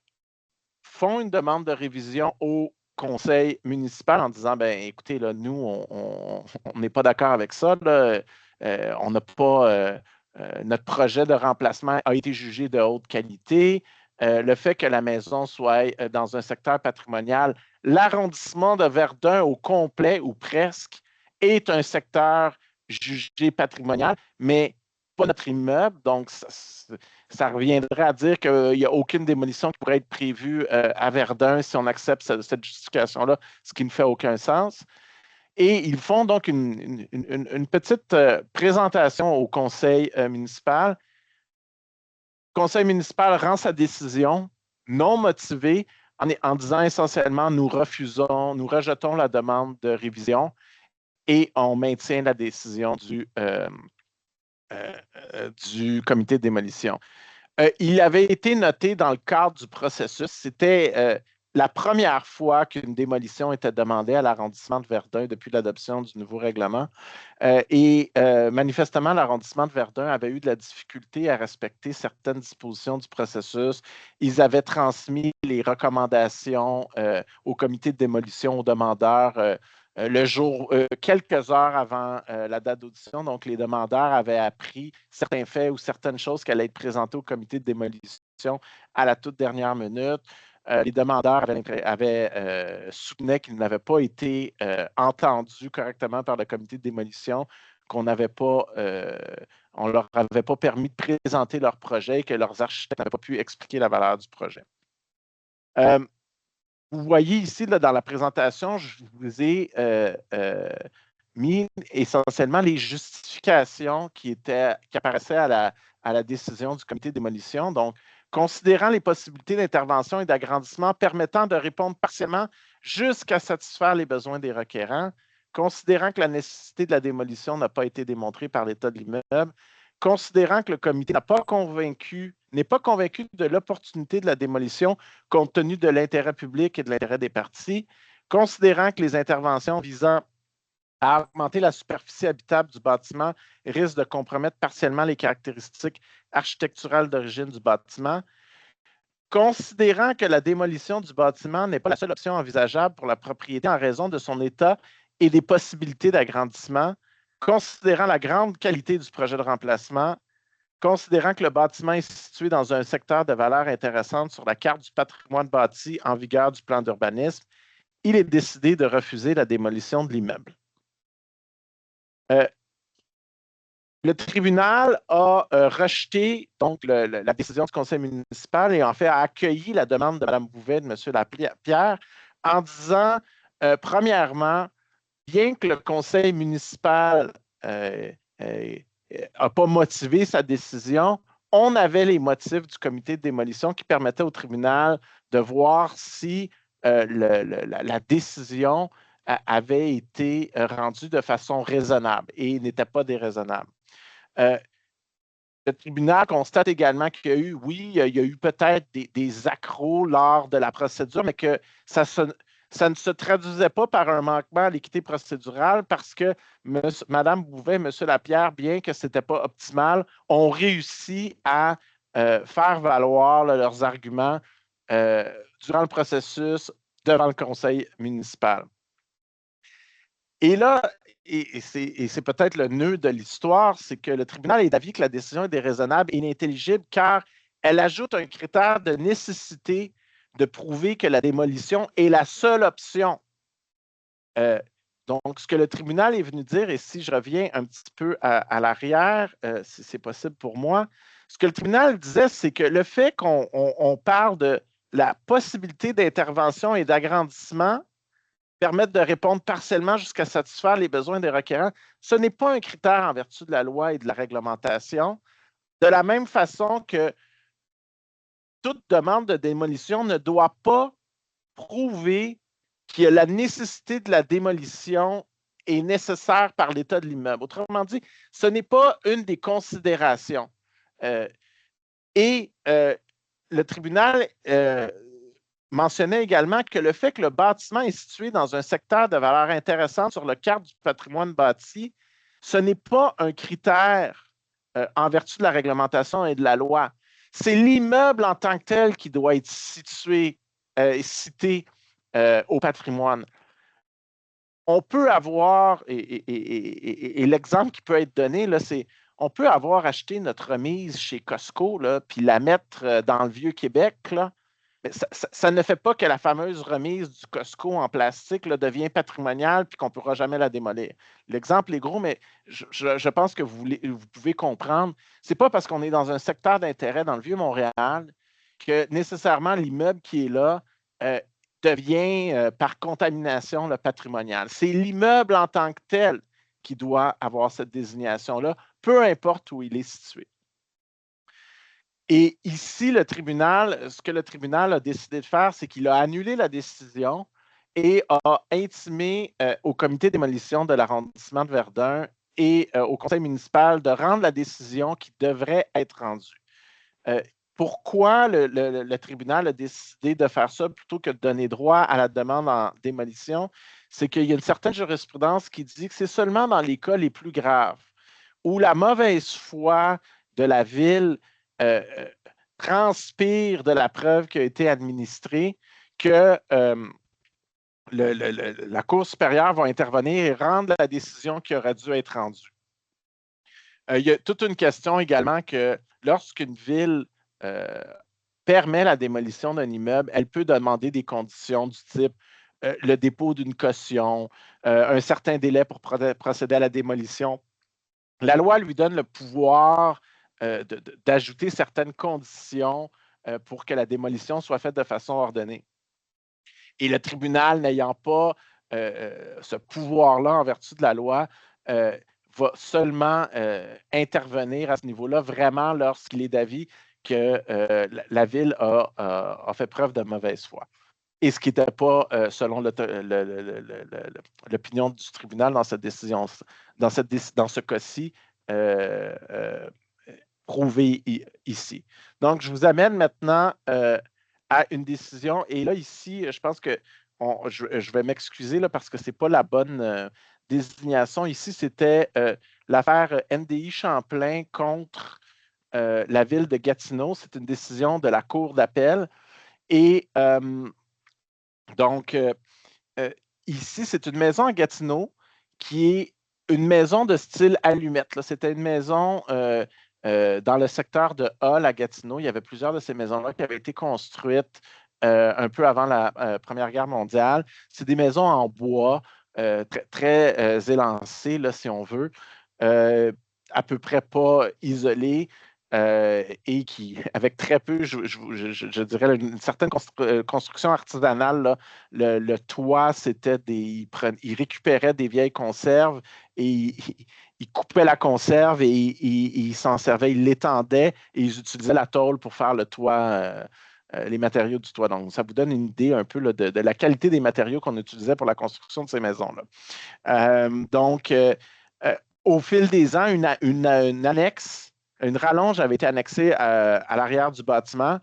[SPEAKER 2] font une demande de révision au conseil municipal en disant, ben écoutez, là, nous, on n'est pas d'accord avec ça. Là, on n'a pas, notre projet de remplacement a été jugé de haute qualité. Le fait que la maison soit dans un secteur patrimonial, l'arrondissement de Verdun au complet ou presque est un secteur jugé patrimonial, mais pas notre immeuble. Donc, ça reviendrait à dire qu'il n'y a aucune démolition qui pourrait être prévue à Verdun si on accepte cette justification-là, ce qui ne fait aucun sens. Et ils font donc une petite présentation au conseil municipal. Le conseil municipal rend sa décision non motivée en disant essentiellement nous rejetons la demande de révision et on maintient la décision du comité de démolition. Il avait été noté dans le cadre du processus, c'était la première fois qu'une démolition était demandée à l'arrondissement de Verdun depuis l'adoption du nouveau règlement. Et manifestement, l'arrondissement de Verdun avait eu de la difficulté à respecter certaines dispositions du processus. Ils avaient transmis les recommandations au comité de démolition aux demandeurs le jour, quelques heures avant la date d'audition. Donc, les demandeurs avaient appris certains faits ou certaines choses qui allaient être présentées au comité de démolition à la toute dernière minute. Les demandeurs soutenaient qu'ils n'avaient pas été entendus correctement par le comité de démolition, qu'on n'avait pas, on leur avait pas permis de présenter leur projet et que leurs architectes n'avaient pas pu expliquer la valeur du projet. Vous voyez ici, là, dans la présentation, je vous ai mis essentiellement les justifications qui apparaissaient à la décision du comité de démolition. Donc, considérant les possibilités d'intervention et d'agrandissement permettant de répondre partiellement jusqu'à satisfaire les besoins des requérants, considérant que la nécessité de la démolition n'a pas été démontrée par l'état de l'immeuble, considérant que le comité n'est pas convaincu de l'opportunité de la démolition compte tenu de l'intérêt public et de l'intérêt des parties, considérant que les interventions visant à augmenter la superficie habitable du bâtiment risquent de compromettre partiellement les caractéristiques architecturales d'origine du bâtiment, considérant que la démolition du bâtiment n'est pas la seule option envisageable pour la propriété en raison de son état et des possibilités d'agrandissement, considérant la grande qualité du projet de remplacement, considérant que le bâtiment est situé dans un secteur de valeur intéressante sur la carte du patrimoine bâti en vigueur du plan d'urbanisme, il est décidé de refuser la démolition de l'immeuble. Le tribunal a rejeté donc la décision du conseil municipal et en fait a accueilli la demande de Mme Bouvet et de M. Lapierre en disant, premièrement, bien que le conseil municipal n'a pas motivé sa décision, on avait les motifs du comité de démolition qui permettaient au tribunal de voir si la décision avait été rendue de façon raisonnable et n'était pas déraisonnable. Le tribunal constate également qu'il y a eu, oui, il y a eu peut-être des accros lors de la procédure, mais que ça ne se traduisait pas par un manquement à l'équité procédurale parce que Mme Bouvet et M. Lapierre, bien que ce n'était pas optimal, ont réussi à faire valoir leurs arguments durant le processus devant le conseil municipal. Et là, et c'est peut-être le nœud de l'histoire, c'est que le tribunal est d'avis que la décision est déraisonnable et inintelligible car elle ajoute un critère de nécessité de prouver que la démolition est la seule option. Donc, ce que le tribunal est venu dire, et si je reviens un petit peu à l'arrière, si c'est possible pour moi, ce que le tribunal disait, c'est que le fait qu'on parle de la possibilité d'intervention et d'agrandissement permettre de répondre partiellement jusqu'à satisfaire les besoins des requérants, ce n'est pas un critère en vertu de la loi et de la réglementation. De la même façon que toute demande de démolition ne doit pas prouver que la nécessité de la démolition est nécessaire par l'état de l'immeuble. Autrement dit, ce n'est pas une des considérations. Le tribunal mentionnait également que le fait que le bâtiment est situé dans un secteur de valeur intéressante sur le cadre du patrimoine bâti, ce n'est pas un critère en vertu de la réglementation et de la loi. C'est l'immeuble en tant que tel qui doit être cité au patrimoine. On peut avoir, et l'exemple qui peut être donné, là, c'est on peut avoir acheté notre remise chez Costco, là, puis la mettre dans le Vieux-Québec, là, mais ça ne fait pas que la fameuse remise du Costco en plastique là, devient patrimoniale puis qu'on ne pourra jamais la démolir. L'exemple est gros, mais je pense que vous pouvez comprendre. Ce n'est pas parce qu'on est dans un secteur d'intérêt dans le Vieux-Montréal que nécessairement l'immeuble qui est là devient par contamination le patrimonial. C'est l'immeuble en tant que tel qui doit avoir cette désignation-là, peu importe où il est situé. Et ici, ce que le tribunal a décidé de faire, c'est qu'il a annulé la décision et a intimé au comité de démolition de l'arrondissement de Verdun et au conseil municipal de rendre la décision qui devrait être rendue. Pourquoi le tribunal a décidé de faire ça plutôt que de donner droit à la demande en démolition? C'est qu'il y a une certaine jurisprudence qui dit que c'est seulement dans les cas les plus graves où la mauvaise foi de la ville transpire de la preuve qui a été administrée que la Cour supérieure va intervenir et rendre la décision qui aurait dû être rendue. Il y a toute une question également que lorsqu'une ville permet la démolition d'un immeuble, elle peut demander des conditions du type le dépôt d'une caution, un certain délai pour procéder à la démolition. La loi lui donne le pouvoir d'ajouter certaines conditions pour que la démolition soit faite de façon ordonnée. Et le tribunal, n'ayant pas ce pouvoir-là en vertu de la loi, va seulement intervenir à ce niveau-là vraiment lorsqu'il est d'avis que la ville a fait preuve de mauvaise foi. Et ce qui n'était pas, selon l'opinion du tribunal dans cette décision, dans ce cas-ci, prouvé ici. Donc, je vous amène maintenant à une décision. Et là, ici, je pense que je vais m'excuser parce que ce n'est pas la bonne désignation. Ici, c'était l'affaire NDI Champlain contre la ville de Gatineau. C'est une décision de la Cour d'appel. Et donc, ici, c'est une maison à Gatineau qui est une maison de style allumette. C'était une maison dans le secteur de Hull à Gatineau. Il y avait plusieurs de ces maisons-là qui avaient été construites un peu avant la Première Guerre mondiale. C'est des maisons en bois, très élancées, là, si on veut, à peu près pas isolées. Et qui, avec très peu, je dirais, une certaine construction artisanale, là, le toit, c'était ils récupéraient des vieilles conserves et ils coupaient la conserve et ils s'en servaient, ils l'étendaient et ils utilisaient la tôle pour faire le toit, les matériaux du toit. Donc, ça vous donne une idée un peu là, de la qualité des matériaux qu'on utilisait pour la construction de ces maisons-là. Au fil des ans, une annexe, une rallonge avait été annexée à l'arrière du bâtiment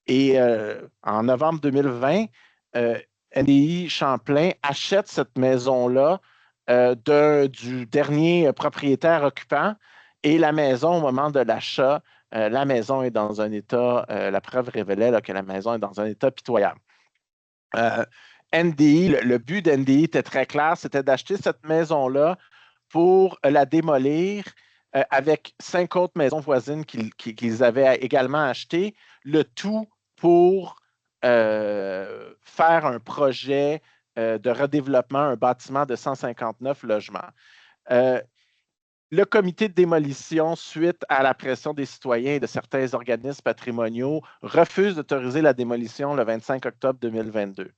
[SPEAKER 2] et en novembre 2020, NDI Champlain achète cette maison-là du dernier propriétaire occupant et la maison, au moment de l'achat, la maison est dans un état, la preuve révélait là, que la maison est dans un état pitoyable. NDI, le but d'NDI était très clair, c'était d'acheter cette maison-là pour la démolir avec 5 autres maisons voisines qu'ils avaient également achetées, le tout pour faire un projet de redéveloppement, un bâtiment de 159 logements. Le comité de démolition, suite à la pression des citoyens et de certains organismes patrimoniaux, refuse d'autoriser la démolition le 25 octobre 2022.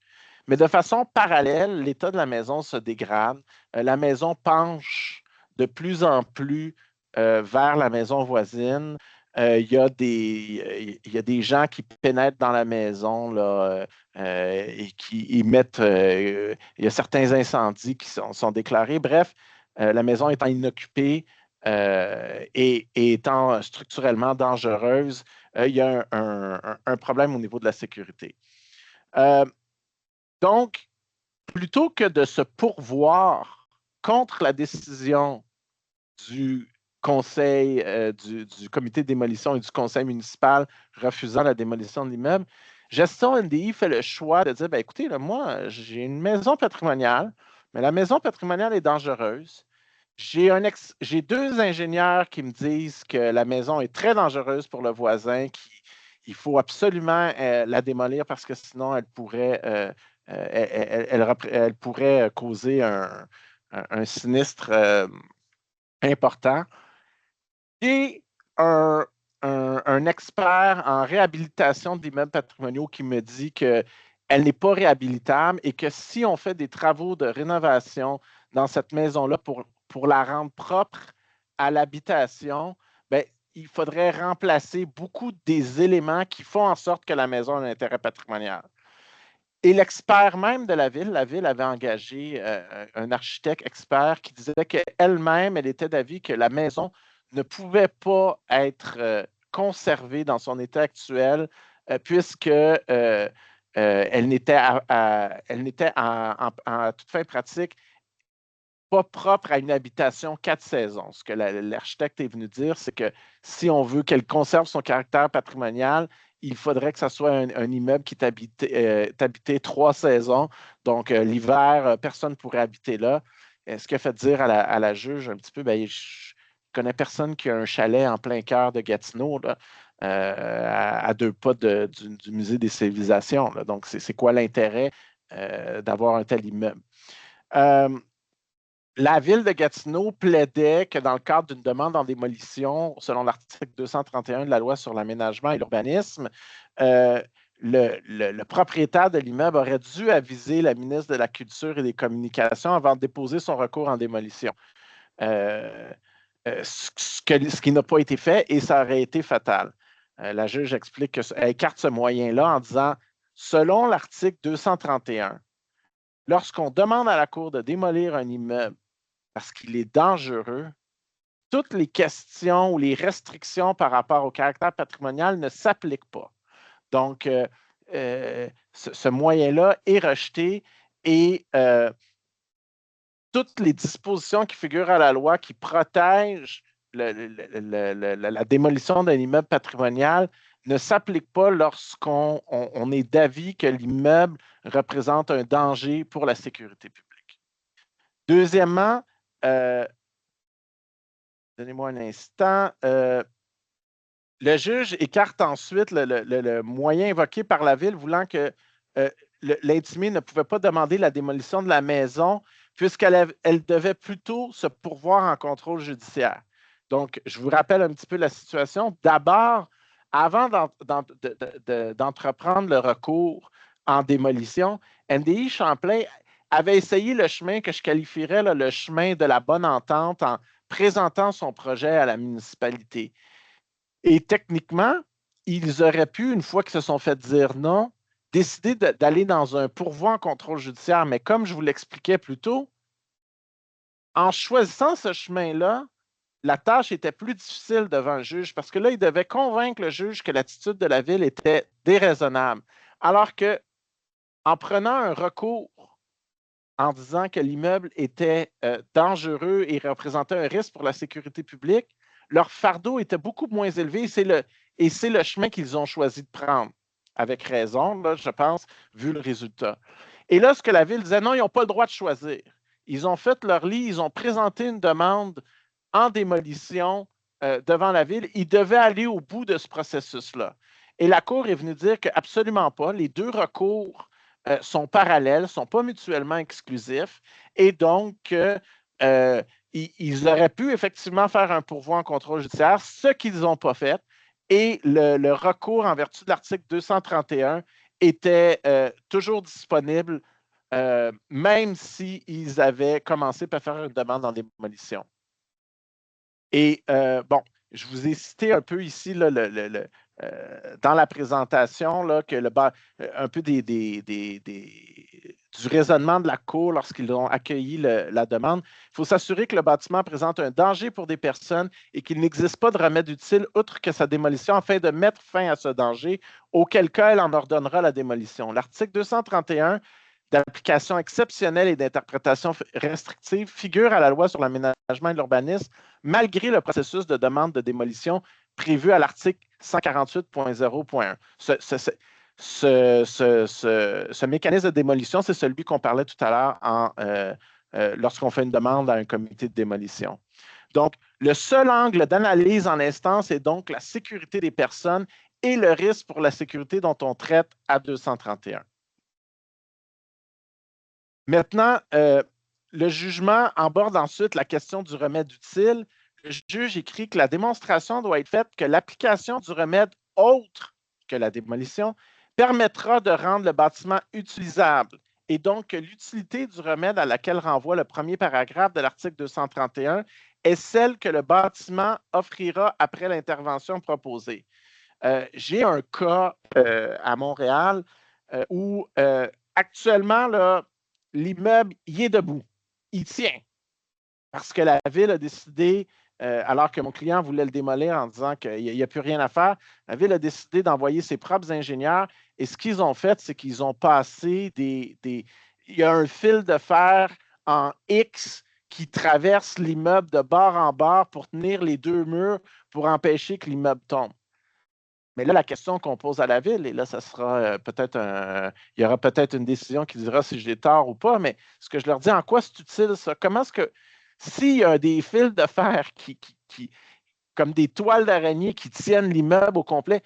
[SPEAKER 2] Mais de façon parallèle, l'état de la maison se dégrade. La maison penche de plus en plus vers la maison voisine. Il y a des gens qui pénètrent dans la maison là, et qui y mettent. Il y a certains incendies qui sont déclarés. Bref, la maison étant inoccupée et étant structurellement dangereuse, il y a un problème au niveau de la sécurité. Euh, donc, plutôt que de se pourvoir contre la décision du conseil, du comité de démolition et du conseil municipal refusant la démolition de l'immeuble, Gestion NDI fait le choix de dire, ben, écoutez, là, moi, j'ai une maison patrimoniale, mais la maison patrimoniale est dangereuse. J'ai deux ingénieurs qui me disent que la maison est très dangereuse pour le voisin, qu'il faut absolument la démolir parce que sinon elle pourrait, elle pourrait causer un sinistre important. Et un expert en réhabilitation d'immeubles patrimoniaux qui me dit qu'elle n'est pas réhabilitable et que si on fait des travaux de rénovation dans cette maison-là pour la rendre propre à l'habitation, ben, il faudrait remplacer beaucoup des éléments qui font en sorte que la maison a un intérêt patrimonial. Et l'expert même de la ville avait engagé un architecte expert qui disait qu'elle-même, elle était d'avis que la maison ne pouvait pas être conservée dans son état actuel puisque elle n'était en toute fin pratique pas propre à une habitation 4 saisons. Ce que l'architecte est venu dire, c'est que si on veut qu'elle conserve son caractère patrimonial, il faudrait que ce soit un immeuble qui est habité 3 saisons. Donc, l'hiver, personne ne pourrait habiter là. Ce qui a fait dire à la juge un petit peu, ben, je ne connais personne qui a un chalet en plein cœur de Gatineau, là, à 2 pas du Musée des civilisations. Là. Donc, c'est quoi l'intérêt d'avoir un tel immeuble? La ville de Gatineau plaidait que dans le cadre d'une demande en démolition, selon l'article 231 de la loi sur l'aménagement et l'urbanisme, le propriétaire de l'immeuble aurait dû aviser la ministre de la Culture et des Communications avant de déposer son recours en démolition. Ce qui n'a pas été fait et ça aurait été fatal. La juge explique qu'elle écarte ce moyen-là en disant, selon l'article 231, lorsqu'on demande à la Cour de démolir un immeuble parce qu'il est dangereux, toutes les questions ou les restrictions par rapport au caractère patrimonial ne s'appliquent pas. Donc, ce moyen-là est rejeté et toutes les dispositions qui figurent à la loi qui protègent la démolition d'un immeuble patrimonial ne s'appliquent pas lorsqu'on est d'avis que l'immeuble représente un danger pour la sécurité publique. Deuxièmement, donnez-moi un instant. Le juge écarte ensuite le moyen invoqué par la ville voulant que l'intimé ne pouvait pas demander la démolition de la maison puisqu'elle devait plutôt se pourvoir en contrôle judiciaire. Donc, je vous rappelle un petit peu la situation. D'abord, avant d'entreprendre le recours en démolition, NDI Champlain avait essayé le chemin que je qualifierais là, le chemin de la bonne entente en présentant son projet à la municipalité. Et techniquement, ils auraient pu, une fois qu'ils se sont fait dire non, décider d'aller dans un pourvoi en contrôle judiciaire. Mais comme je vous l'expliquais plus tôt, en choisissant ce chemin-là, la tâche était plus difficile devant le juge parce que là, il devait convaincre le juge que l'attitude de la ville était déraisonnable. Alors que, en prenant un recours en disant que l'immeuble était dangereux et représentait un risque pour la sécurité publique, leur fardeau était beaucoup moins élevé et c'est le chemin qu'ils ont choisi de prendre. Avec raison, là, je pense, vu le résultat. Et là, ce que la ville disait, non, ils n'ont pas le droit de choisir. Ils ont fait leur lit, ils ont présenté une demande en démolition devant la ville. Ils devaient aller au bout de ce processus-là. Et la Cour est venue dire qu'absolument pas, les deux recours sont parallèles, ne sont pas mutuellement exclusifs, et donc ils auraient pu effectivement faire un pourvoi en contrôle judiciaire, ce qu'ils n'ont pas fait, et le recours en vertu de l'article 231 était toujours disponible même s'ils avaient commencé par faire une demande en démolition. Et bon, je vous ai cité un peu ici là, dans la présentation là, que un peu du raisonnement de la Cour lorsqu'ils ont accueilli la demande. Il faut s'assurer que le bâtiment présente un danger pour des personnes et qu'il n'existe pas de remède utile outre que sa démolition afin de mettre fin à ce danger, auquel cas elle en ordonnera la démolition. L'article 231 d'application exceptionnelle et d'interprétation restrictive figure à la loi sur l'aménagement et l'urbanisme, malgré le processus de demande de démolition prévu à l'article 148.0.1. Ce mécanisme de démolition, c'est celui qu'on parlait tout à l'heure lorsqu'on fait une demande à un comité de démolition. Donc, le seul angle d'analyse en instance est donc la sécurité des personnes et le risque pour la sécurité dont on traite à 231. Maintenant, le jugement aborde ensuite la question du remède utile. Le juge écrit que la démonstration doit être faite que l'application du remède autre que la démolition permettra de rendre le bâtiment utilisable et donc que l'utilité du remède à laquelle renvoie le premier paragraphe de l'article 231 est celle que le bâtiment offrira après l'intervention proposée. J'ai un cas à Montréal où actuellement, là, l'immeuble, il est debout. Il tient. Parce que la ville a décidé, alors que mon client voulait le démolir en disant qu'il n'y a plus rien à faire, la ville a décidé d'envoyer ses propres ingénieurs. Et ce qu'ils ont fait, c'est qu'ils ont passé il y a un fil de fer en X qui traverse l'immeuble de bord en bord pour tenir les deux murs pour empêcher que l'immeuble tombe. Mais là, la question qu'on pose à la ville, et là, ça sera il y aura peut-être une décision qui dira si j'ai tort ou pas, mais ce que je leur dis, en quoi c'est utile ça? Comment est-ce que, s'il y a des fils de fer comme des toiles d'araignée qui tiennent l'immeuble au complet,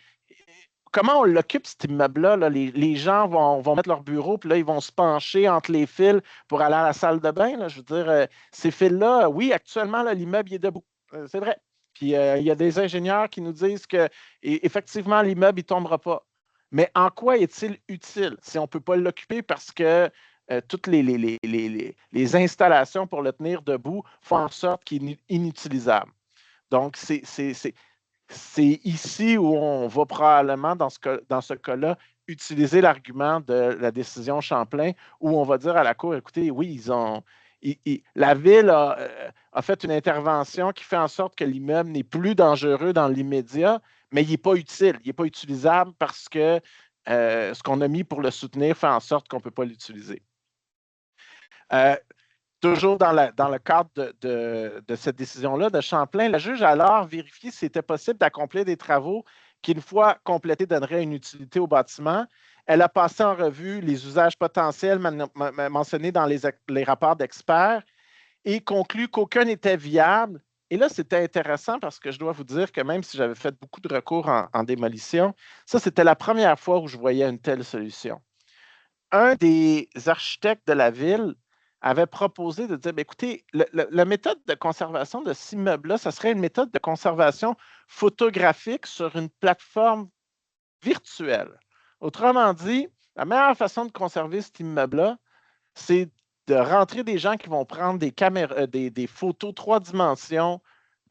[SPEAKER 2] comment on l'occupe, cet immeuble-là? Là? Les gens vont mettre leur bureau, puis là, ils vont se pencher entre les fils pour aller à la salle de bain. Là. Je veux dire, ces fils-là, oui, actuellement, là, l'immeuble est debout. C'est vrai. Puis il y a des ingénieurs qui nous disent que effectivement, l'immeuble, il ne tombera pas. Mais en quoi est-il utile si on ne peut pas l'occuper parce que toutes les installations pour le tenir debout font en sorte qu'il est inutilisable? Donc, c'est ici où on va probablement, dans ce cas-là, utiliser l'argument de la décision Champlain, où on va dire à la Cour, écoutez, oui, la Ville a fait une intervention qui fait en sorte que l'immeuble n'est plus dangereux dans l'immédiat, mais il n'est pas utile, il n'est pas utilisable parce que ce qu'on a mis pour le soutenir fait en sorte qu'on ne peut pas l'utiliser. Toujours dans le cadre de cette décision-là de Champlain, la juge a alors vérifié si c'était possible d'accomplir des travaux qui, une fois complétés, donneraient une utilité au bâtiment. Elle a passé en revue les usages potentiels mentionnés dans les rapports d'experts et conclut qu'aucun n'était viable. Et là, c'était intéressant parce que je dois vous dire que même si j'avais fait beaucoup de recours en démolition, ça, c'était la première fois où je voyais une telle solution. Un des architectes de la ville avait proposé de dire, écoutez, la méthode de conservation de cet immeuble-là, ce serait une méthode de conservation photographique sur une plateforme virtuelle. Autrement dit, la meilleure façon de conserver cet immeuble-là, c'est de rentrer des gens qui vont prendre des photos 3 dimensions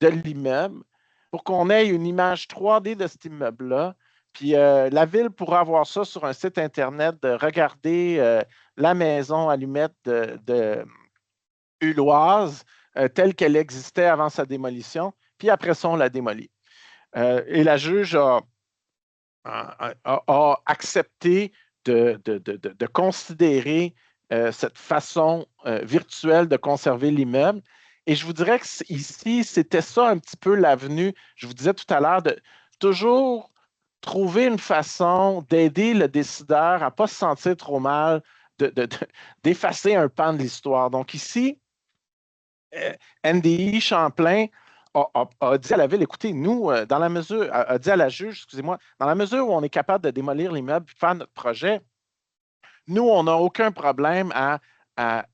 [SPEAKER 2] de l'immeuble pour qu'on ait une image 3D de cet immeuble-là. Puis la ville pourra avoir ça sur un site Internet, de regarder la maison Allumette de Huloise telle qu'elle existait avant sa démolition. Puis après ça, on la démolit. Et la juge a accepté de considérer cette façon virtuelle de conserver l'immeuble. Et je vous dirais que ici, c'était ça un petit peu l'avenue, je vous disais tout à l'heure, de toujours trouver une façon d'aider le décideur à ne pas se sentir trop mal, d'effacer un pan de l'histoire. Donc ici, NDI Champlain a dit à la ville, écoutez, nous, dans la mesure, a dit à la juge, excusez-moi, dans la mesure où on est capable de démolir l'immeuble et de faire notre projet, nous, on n'a aucun problème à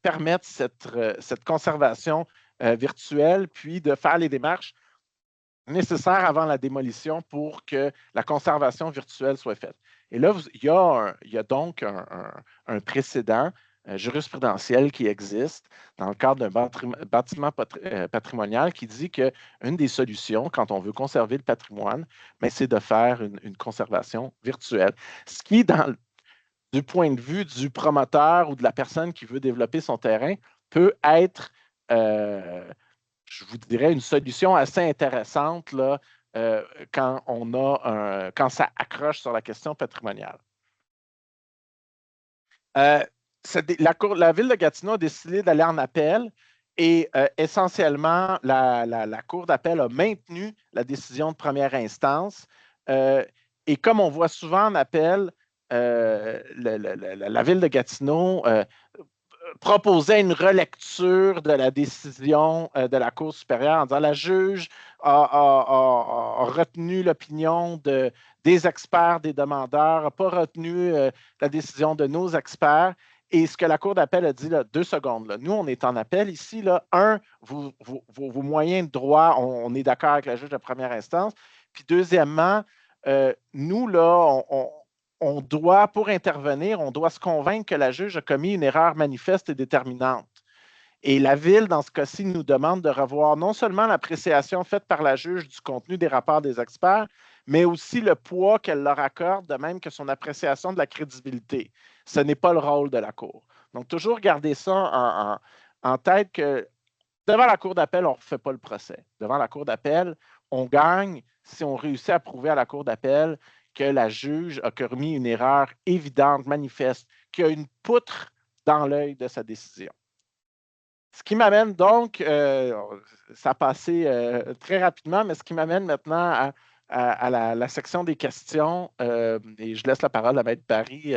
[SPEAKER 2] permettre cette conservation virtuelle, puis de faire les démarches nécessaires avant la démolition pour que la conservation virtuelle soit faite. Et là, il y a donc un précédent jurisprudentielle qui existe dans le cadre d'un bâtiment patrimonial qui dit qu'une des solutions, quand on veut conserver le patrimoine, c'est de faire une conservation virtuelle. Ce qui, du point de vue du promoteur ou de la personne qui veut développer son terrain, peut être, je vous dirais, une solution assez intéressante là, quand ça accroche sur la question patrimoniale. La ville de Gatineau a décidé d'aller en appel et essentiellement, la Cour d'appel a maintenu la décision de première instance. Et comme on voit souvent en appel, la ville de Gatineau proposait une relecture de la décision de la Cour supérieure en disant la juge a retenu l'opinion des experts, des demandeurs, n'a pas retenu la décision de nos experts. Et ce que la Cour d'appel a dit, là, 2 secondes, là, nous, on est en appel ici. Là, vos moyens de droit, on est d'accord avec la juge de première instance. Puis deuxièmement, nous, là, on doit, pour intervenir, on doit se convaincre que la juge a commis une erreur manifeste et déterminante. Et la Ville, dans ce cas-ci, nous demande de revoir non seulement l'appréciation faite par la juge du contenu des rapports des experts, mais aussi le poids qu'elle leur accorde, de même que son appréciation de la crédibilité. Ce n'est pas le rôle de la Cour. Donc, toujours garder ça en tête que devant la Cour d'appel, on ne refait pas le procès. Devant la Cour d'appel, on gagne si on réussit à prouver à la Cour d'appel que la juge a commis une erreur évidente, manifeste, qu'il y a une poutre dans l'œil de sa décision. Ce qui m'amène donc, ça a passé très rapidement, mais ce qui m'amène maintenant à la section des questions. Et je laisse la parole à Maître Barry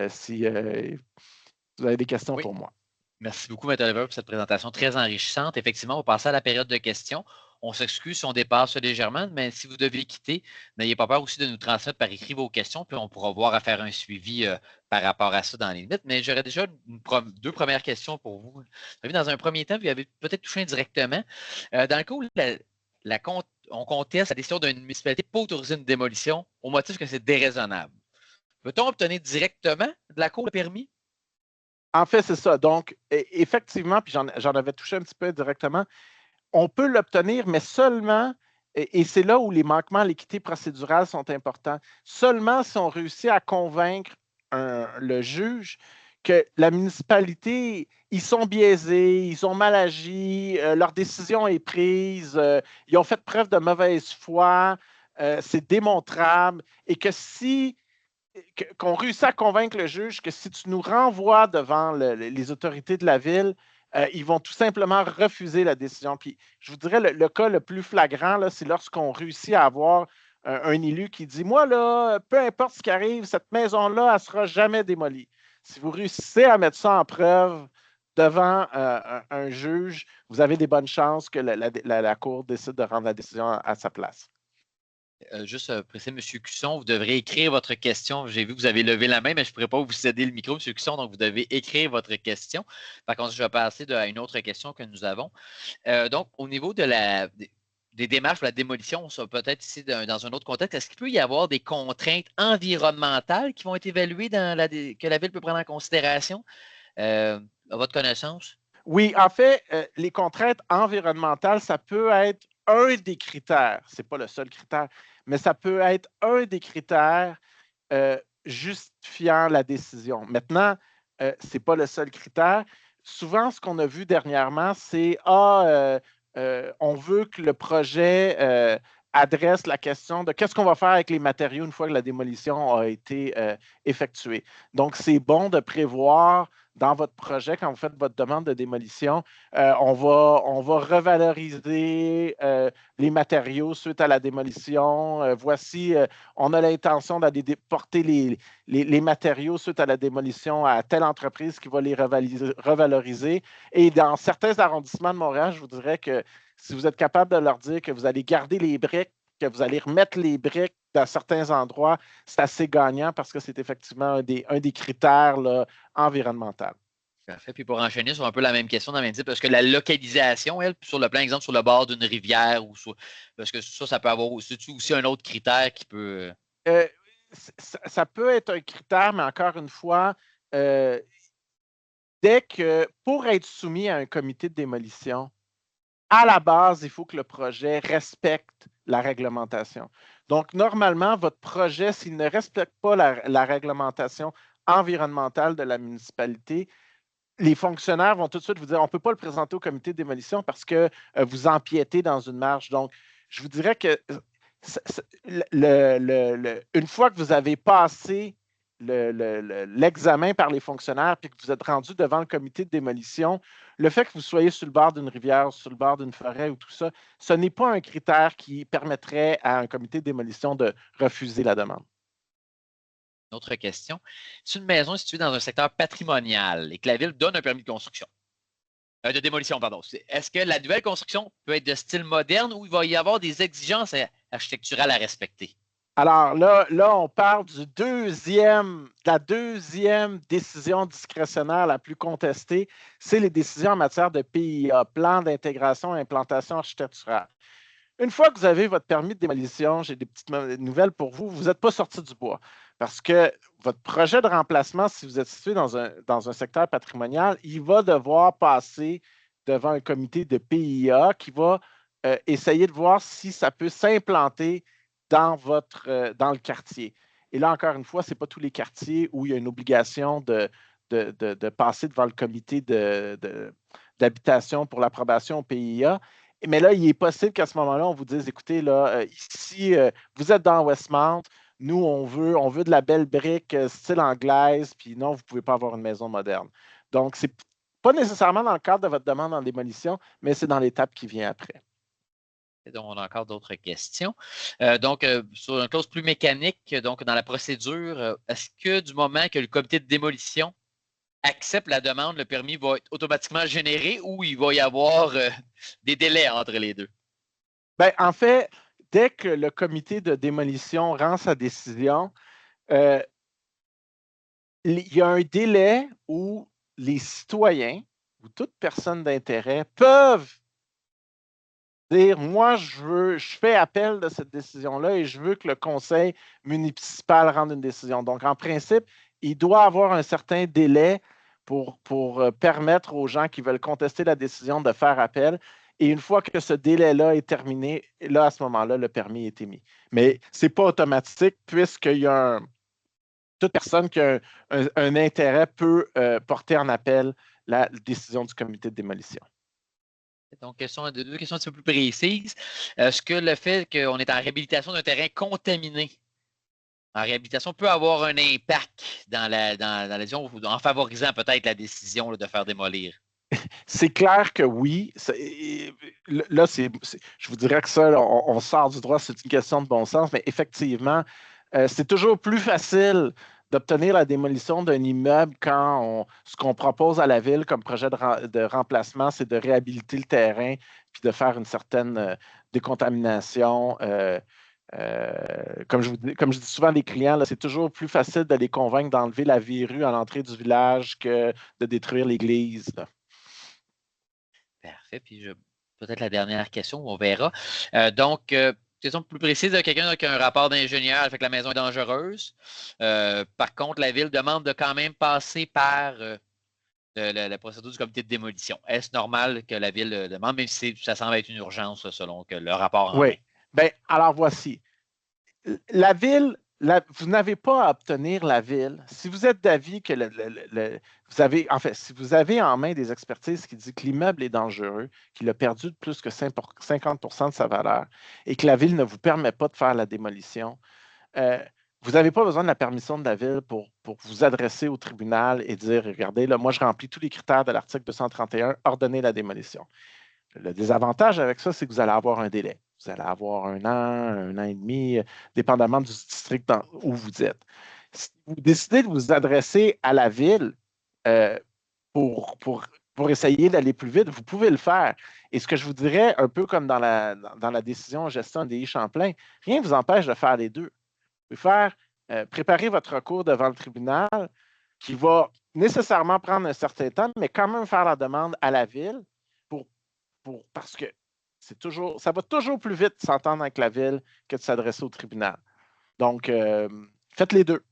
[SPEAKER 2] si vous avez des questions pour moi.
[SPEAKER 1] Merci beaucoup, Maître Oliver, pour cette présentation très enrichissante. Effectivement, on va passer à la période de questions. On s'excuse si on dépasse légèrement, mais si vous devez quitter, n'ayez pas peur aussi de nous transmettre par écrit vos questions, puis on pourra voir à faire un suivi par rapport à ça dans les limites. Mais j'aurais déjà 2 premières questions pour vous. Dans un premier temps, vous avez peut-être touché indirectement. Dans le cas où on conteste la décision d'une municipalité de ne pas autoriser une démolition au motif que c'est déraisonnable, peut-on obtenir directement de la Cour le permis?
[SPEAKER 2] En fait, c'est ça. Donc, effectivement, puis j'en avais touché un petit peu directement, on peut l'obtenir, mais seulement, et c'est là où les manquements à l'équité procédurale sont importants, seulement si on réussit à convaincre le juge que la municipalité, ils sont biaisés, ils ont mal agi, leur décision est prise, ils ont fait preuve de mauvaise foi, c'est démontrable, et que si qu'on réussit à convaincre le juge que si tu nous renvoies devant les autorités de la ville, ils vont tout simplement refuser la décision. Puis je vous dirais, le cas le plus flagrant, là, c'est lorsqu'on réussit à avoir un élu qui dit, moi, là, peu importe ce qui arrive, cette maison-là, elle ne sera jamais démolie. Si vous réussissez à mettre ça en preuve devant un juge, vous avez des bonnes chances que la Cour décide de rendre la décision à sa place.
[SPEAKER 1] Juste préciser, M. Cusson, vous devrez écrire votre question. J'ai vu que vous avez levé la main, mais je ne pourrais pas vous céder le micro, M. Cusson, donc vous devez écrire votre question. Par contre, je vais passer à une autre question que nous avons. Donc, au niveau des démarches pour la démolition, ça peut-être ici dans un autre contexte, est-ce qu'il peut y avoir des contraintes environnementales qui vont être évaluées que la Ville peut prendre en considération, à votre connaissance?
[SPEAKER 2] Oui, en fait, les contraintes environnementales, ça peut être un des critères, ce n'est pas le seul critère, mais ça peut être un des critères justifiant la décision. Maintenant, ce n'est pas le seul critère. Souvent, ce qu'on a vu dernièrement, c'est on veut que le projet adresse la question de qu'est-ce qu'on va faire avec les matériaux une fois que la démolition a été effectuée. Donc, c'est bon de prévoir dans votre projet, quand vous faites votre demande de démolition, on va revaloriser les matériaux suite à la démolition. Voici, on a l'intention d'aller porter les matériaux suite à la démolition à telle entreprise qui va les revaloriser. Et dans certains arrondissements de Montréal, je vous dirais que si vous êtes capable de leur dire que vous allez garder les briques, que vous allez remettre les briques dans certains endroits, c'est assez gagnant parce que c'est effectivement un des critères là, environnementaux.
[SPEAKER 1] Parfait. Puis pour enchaîner sur un peu la même question dans le même type, est-ce que la localisation, elle, sur le plan exemple, sur le bord d'une rivière, parce que ça peut avoir aussi un autre critère qui peut.
[SPEAKER 2] Ça peut être un critère, mais encore une fois, dès que, pour être soumis à un comité de démolition, à la base, il faut que le projet respecte la réglementation. Donc, normalement, votre projet, s'il ne respecte pas la réglementation environnementale de la municipalité, les fonctionnaires vont tout de suite vous dire on ne peut pas le présenter au comité de démolition parce que vous empiétez dans une marge. Donc, je vous dirais que une fois que vous avez passé l'examen par les fonctionnaires puis que vous êtes rendu devant le comité de démolition, le fait que vous soyez sur le bord d'une rivière, sur le bord d'une forêt ou tout ça, ce n'est pas un critère qui permettrait à un comité de démolition de refuser la demande.
[SPEAKER 1] Autre question. Si une maison est située dans un secteur patrimonial et que la ville donne un permis de construction, de démolition, pardon, est-ce que la nouvelle construction peut être de style moderne ou il va y avoir des exigences architecturales à respecter?
[SPEAKER 2] Alors là, on parle de la deuxième décision discrétionnaire la plus contestée, c'est les décisions en matière de PIA, plan d'intégration et implantation architecturale. Une fois que vous avez votre permis de démolition, j'ai des petites nouvelles pour vous, vous n'êtes pas sorti du bois. Parce que votre projet de remplacement, si vous êtes situé dans un secteur patrimonial, il va devoir passer devant un comité de PIA qui va essayer de voir si ça peut s'implanter dans le quartier. Et là, encore une fois, ce n'est pas tous les quartiers où il y a une obligation de passer devant le comité d'habitation pour l'approbation au PIA. Mais là, il est possible qu'à ce moment-là, on vous dise, écoutez, là, ici, vous êtes dans Westmount, nous, on veut de la belle brique style anglaise, puis non, vous ne pouvez pas avoir une maison moderne. Donc, ce n'est pas nécessairement dans le cadre de votre demande en démolition, mais c'est dans l'étape qui vient après.
[SPEAKER 1] Donc, on a encore d'autres questions. Donc, sur une clause plus mécanique, donc dans la procédure, est-ce que du moment que le comité de démolition accepte la demande, le permis va être automatiquement généré ou il va y avoir des délais entre les deux?
[SPEAKER 2] Bien, en fait, dès que le comité de démolition rend sa décision, il y a un délai où les citoyens ou toute personne d'intérêt peuvent dire moi, je fais appel de cette décision-là et je veux que le conseil municipal rende une décision. Donc, en principe, il doit avoir un certain délai pour permettre aux gens qui veulent contester la décision de faire appel. Et une fois que ce délai-là est terminé, là, à ce moment-là, le permis est émis. Mais ce n'est pas automatique puisqu'il y a toute personne qui a un intérêt peut porter en appel la décision du comité de démolition.
[SPEAKER 1] Donc, deux questions un petit peu plus précises. Est-ce que le fait qu'on est en réhabilitation d'un terrain contaminé en réhabilitation peut avoir un impact dans la lésion en favorisant peut-être la décision là, de faire démolir?
[SPEAKER 2] C'est clair que oui. Là, je vous dirais que ça, là, on sort du droit, c'est une question de bon sens, mais effectivement, c'est toujours plus facile d'obtenir la démolition d'un immeuble quand ce qu'on propose à la ville comme projet de remplacement, c'est de réhabiliter le terrain puis de faire une certaine décontamination. Comme je dis souvent à des clients, c'est toujours plus facile de les convaincre d'enlever la verrue à l'entrée du village que de détruire l'église.
[SPEAKER 1] Parfait. Puis peut-être la dernière question, on verra. Donc, question plus précise de quelqu'un qui a un rapport d'ingénieur fait que la maison est dangereuse. Par contre, la ville demande de quand même passer par la procédure du comité de démolition. Est-ce normal que la ville le demande, même si ça semble être une urgence selon que le rapport en
[SPEAKER 2] Oui.
[SPEAKER 1] est?
[SPEAKER 2] Bien, alors voici. La ville, vous n'avez pas à obtenir la ville. Si vous êtes d'avis que vous avez, en fait, si vous avez en main des expertises qui disent que l'immeuble est dangereux, qu'il a perdu de plus que 50 de sa valeur et que la ville ne vous permet pas de faire la démolition, vous n'avez pas besoin de la permission de la ville pour vous adresser au tribunal et dire, regardez, là, moi, je remplis tous les critères de l'article 231, ordonnez la démolition. Le désavantage avec ça, c'est que vous allez avoir un délai. Vous allez avoir un an et demi, dépendamment du district où vous êtes. Si vous décidez de vous adresser à la ville euh, pour essayer d'aller plus vite, vous pouvez le faire. Et ce que je vous dirais, un peu comme dans la décision gestion DI Champlain, rien ne vous empêche de faire les deux. Vous pouvez préparer votre recours devant le tribunal qui va nécessairement prendre un certain temps, mais quand même faire la demande à la ville parce que ça va toujours plus vite de s'entendre avec la ville que de s'adresser au tribunal. Donc, faites les deux.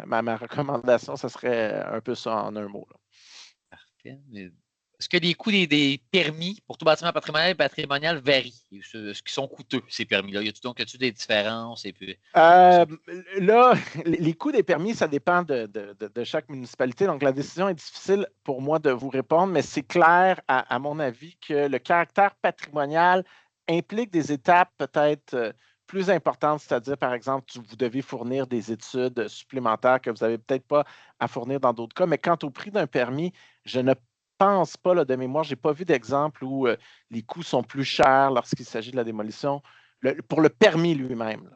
[SPEAKER 2] Ma recommandation, ce serait un peu ça en un mot. Là.
[SPEAKER 1] Est-ce que les coûts des permis pour tout bâtiment patrimonial varient? Est-ce qu'ils sont coûteux, ces permis-là? Y a-t-il des différences? Et puis,
[SPEAKER 2] Là, les coûts des permis, ça dépend de chaque municipalité. Donc, la décision est difficile pour moi de vous répondre, mais c'est clair, à mon avis, que le caractère patrimonial implique des étapes peut-être plus importantes, c'est-à-dire, par exemple, vous devez fournir des études supplémentaires que vous n'avez peut-être pas à fournir dans d'autres cas. Mais quant au prix d'un permis, je ne pense pas, là, de mémoire, je n'ai pas vu d'exemple où les coûts sont plus chers lorsqu'il s'agit de la démolition pour le permis lui-même.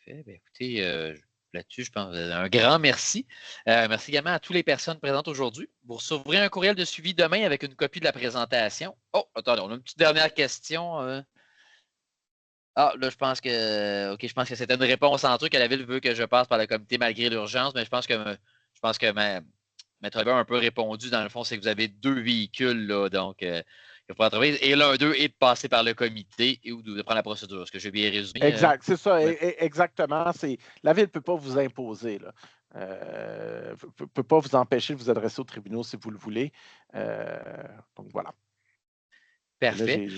[SPEAKER 1] parfait. Ben, écoutez, là-dessus, je pense un grand merci. Merci également à toutes les personnes présentes aujourd'hui. Vous recevrez un courriel de suivi demain avec une copie de la présentation. Oh, attendez, on a une petite dernière question. Ah, là, je pense que c'était une réponse en truc que la ville veut que je passe par le comité malgré l'urgence, mais je pense que Maître Weber a un peu répondu, dans le fond, c'est que vous avez 2 véhicules, là, donc il faut trouver. Et l'un d'eux est de passer par le comité ou de prendre la procédure. Est-ce que j'ai bien résumé?
[SPEAKER 2] Exact, c'est ça,
[SPEAKER 1] Ouais.
[SPEAKER 2] exactement. La Ville ne peut pas vous imposer. Ne peut pas vous empêcher de vous adresser aux tribunaux si vous le voulez. Donc voilà. Là,
[SPEAKER 1] Parfait.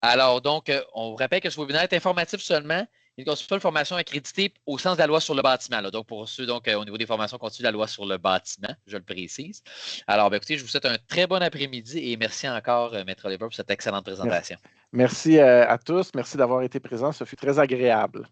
[SPEAKER 1] Alors, donc, on vous rappelle que ce webinaire est informatif seulement. Il ne constitue pas une formation accréditée au sens de la loi sur le bâtiment. Là. Donc, pour ceux, au niveau des formations, continue la loi sur le bâtiment, je le précise. Alors, ben, écoutez, je vous souhaite un très bon après-midi et merci encore, Maître Oliver, pour cette excellente
[SPEAKER 2] Merci,
[SPEAKER 1] présentation.
[SPEAKER 2] merci à tous. Merci d'avoir été présents. Ce fut très agréable.